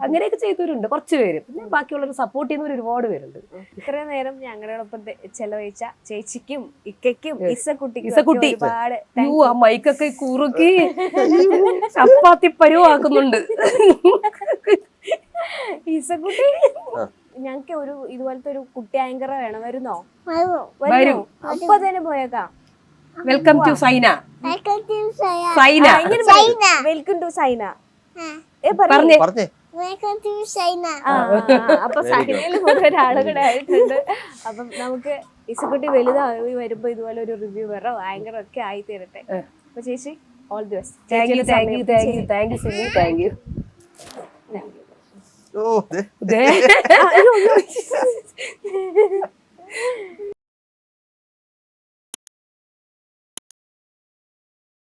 അങ്ങനെയൊക്കെ ചെയ്തവരുണ്ട് കുറച്ച് പേര്. പിന്നെ ബാക്കിയുള്ളവർ സപ്പോർട്ട് ചെയ്യുന്നവർ ഒരുപാട് പേരുണ്ട്. ഇത്രയും നേരം ഞങ്ങളോടൊപ്പം ചെലവഴിച്ച ചേച്ചിക്കും ഇക്കയ്ക്കും ഇസക്കുട്ടിക്കും ഇസക്കുട്ടി ഒരുപാട് ആ മൈക്കൊക്കെ കുറുക്കി ചപ്പാത്തി പരുവാക്കുന്നുണ്ട്. ഇസക്കുട്ടി ഞങ്ങക്ക് ഒരു ഇതുപോലത്തെ ഒരു കുട്ടി ആങ്കർ വേണം. വരുന്നോ? വരും. അപ്പൊ തന്നെ പോയേക്കാം. Welcome to Saina. Saina welcome to Saina. പറഞ്ഞേ. അപ്പൊ സൈനയിൽ ഒരാള് കൂടെ ആയിട്ടുണ്ട്. അപ്പം നമുക്ക് ഇസക്കുട്ടി വലുതായി വരുമ്പോ ഇതുപോലെ ഒരു റിവ്യൂവറോ ആങ്കറോ ഒക്കെ ആയി തീരട്ടെ. അപ്പൊ ചേച്ചി all the best. Thank you Sini. Thank you. Oh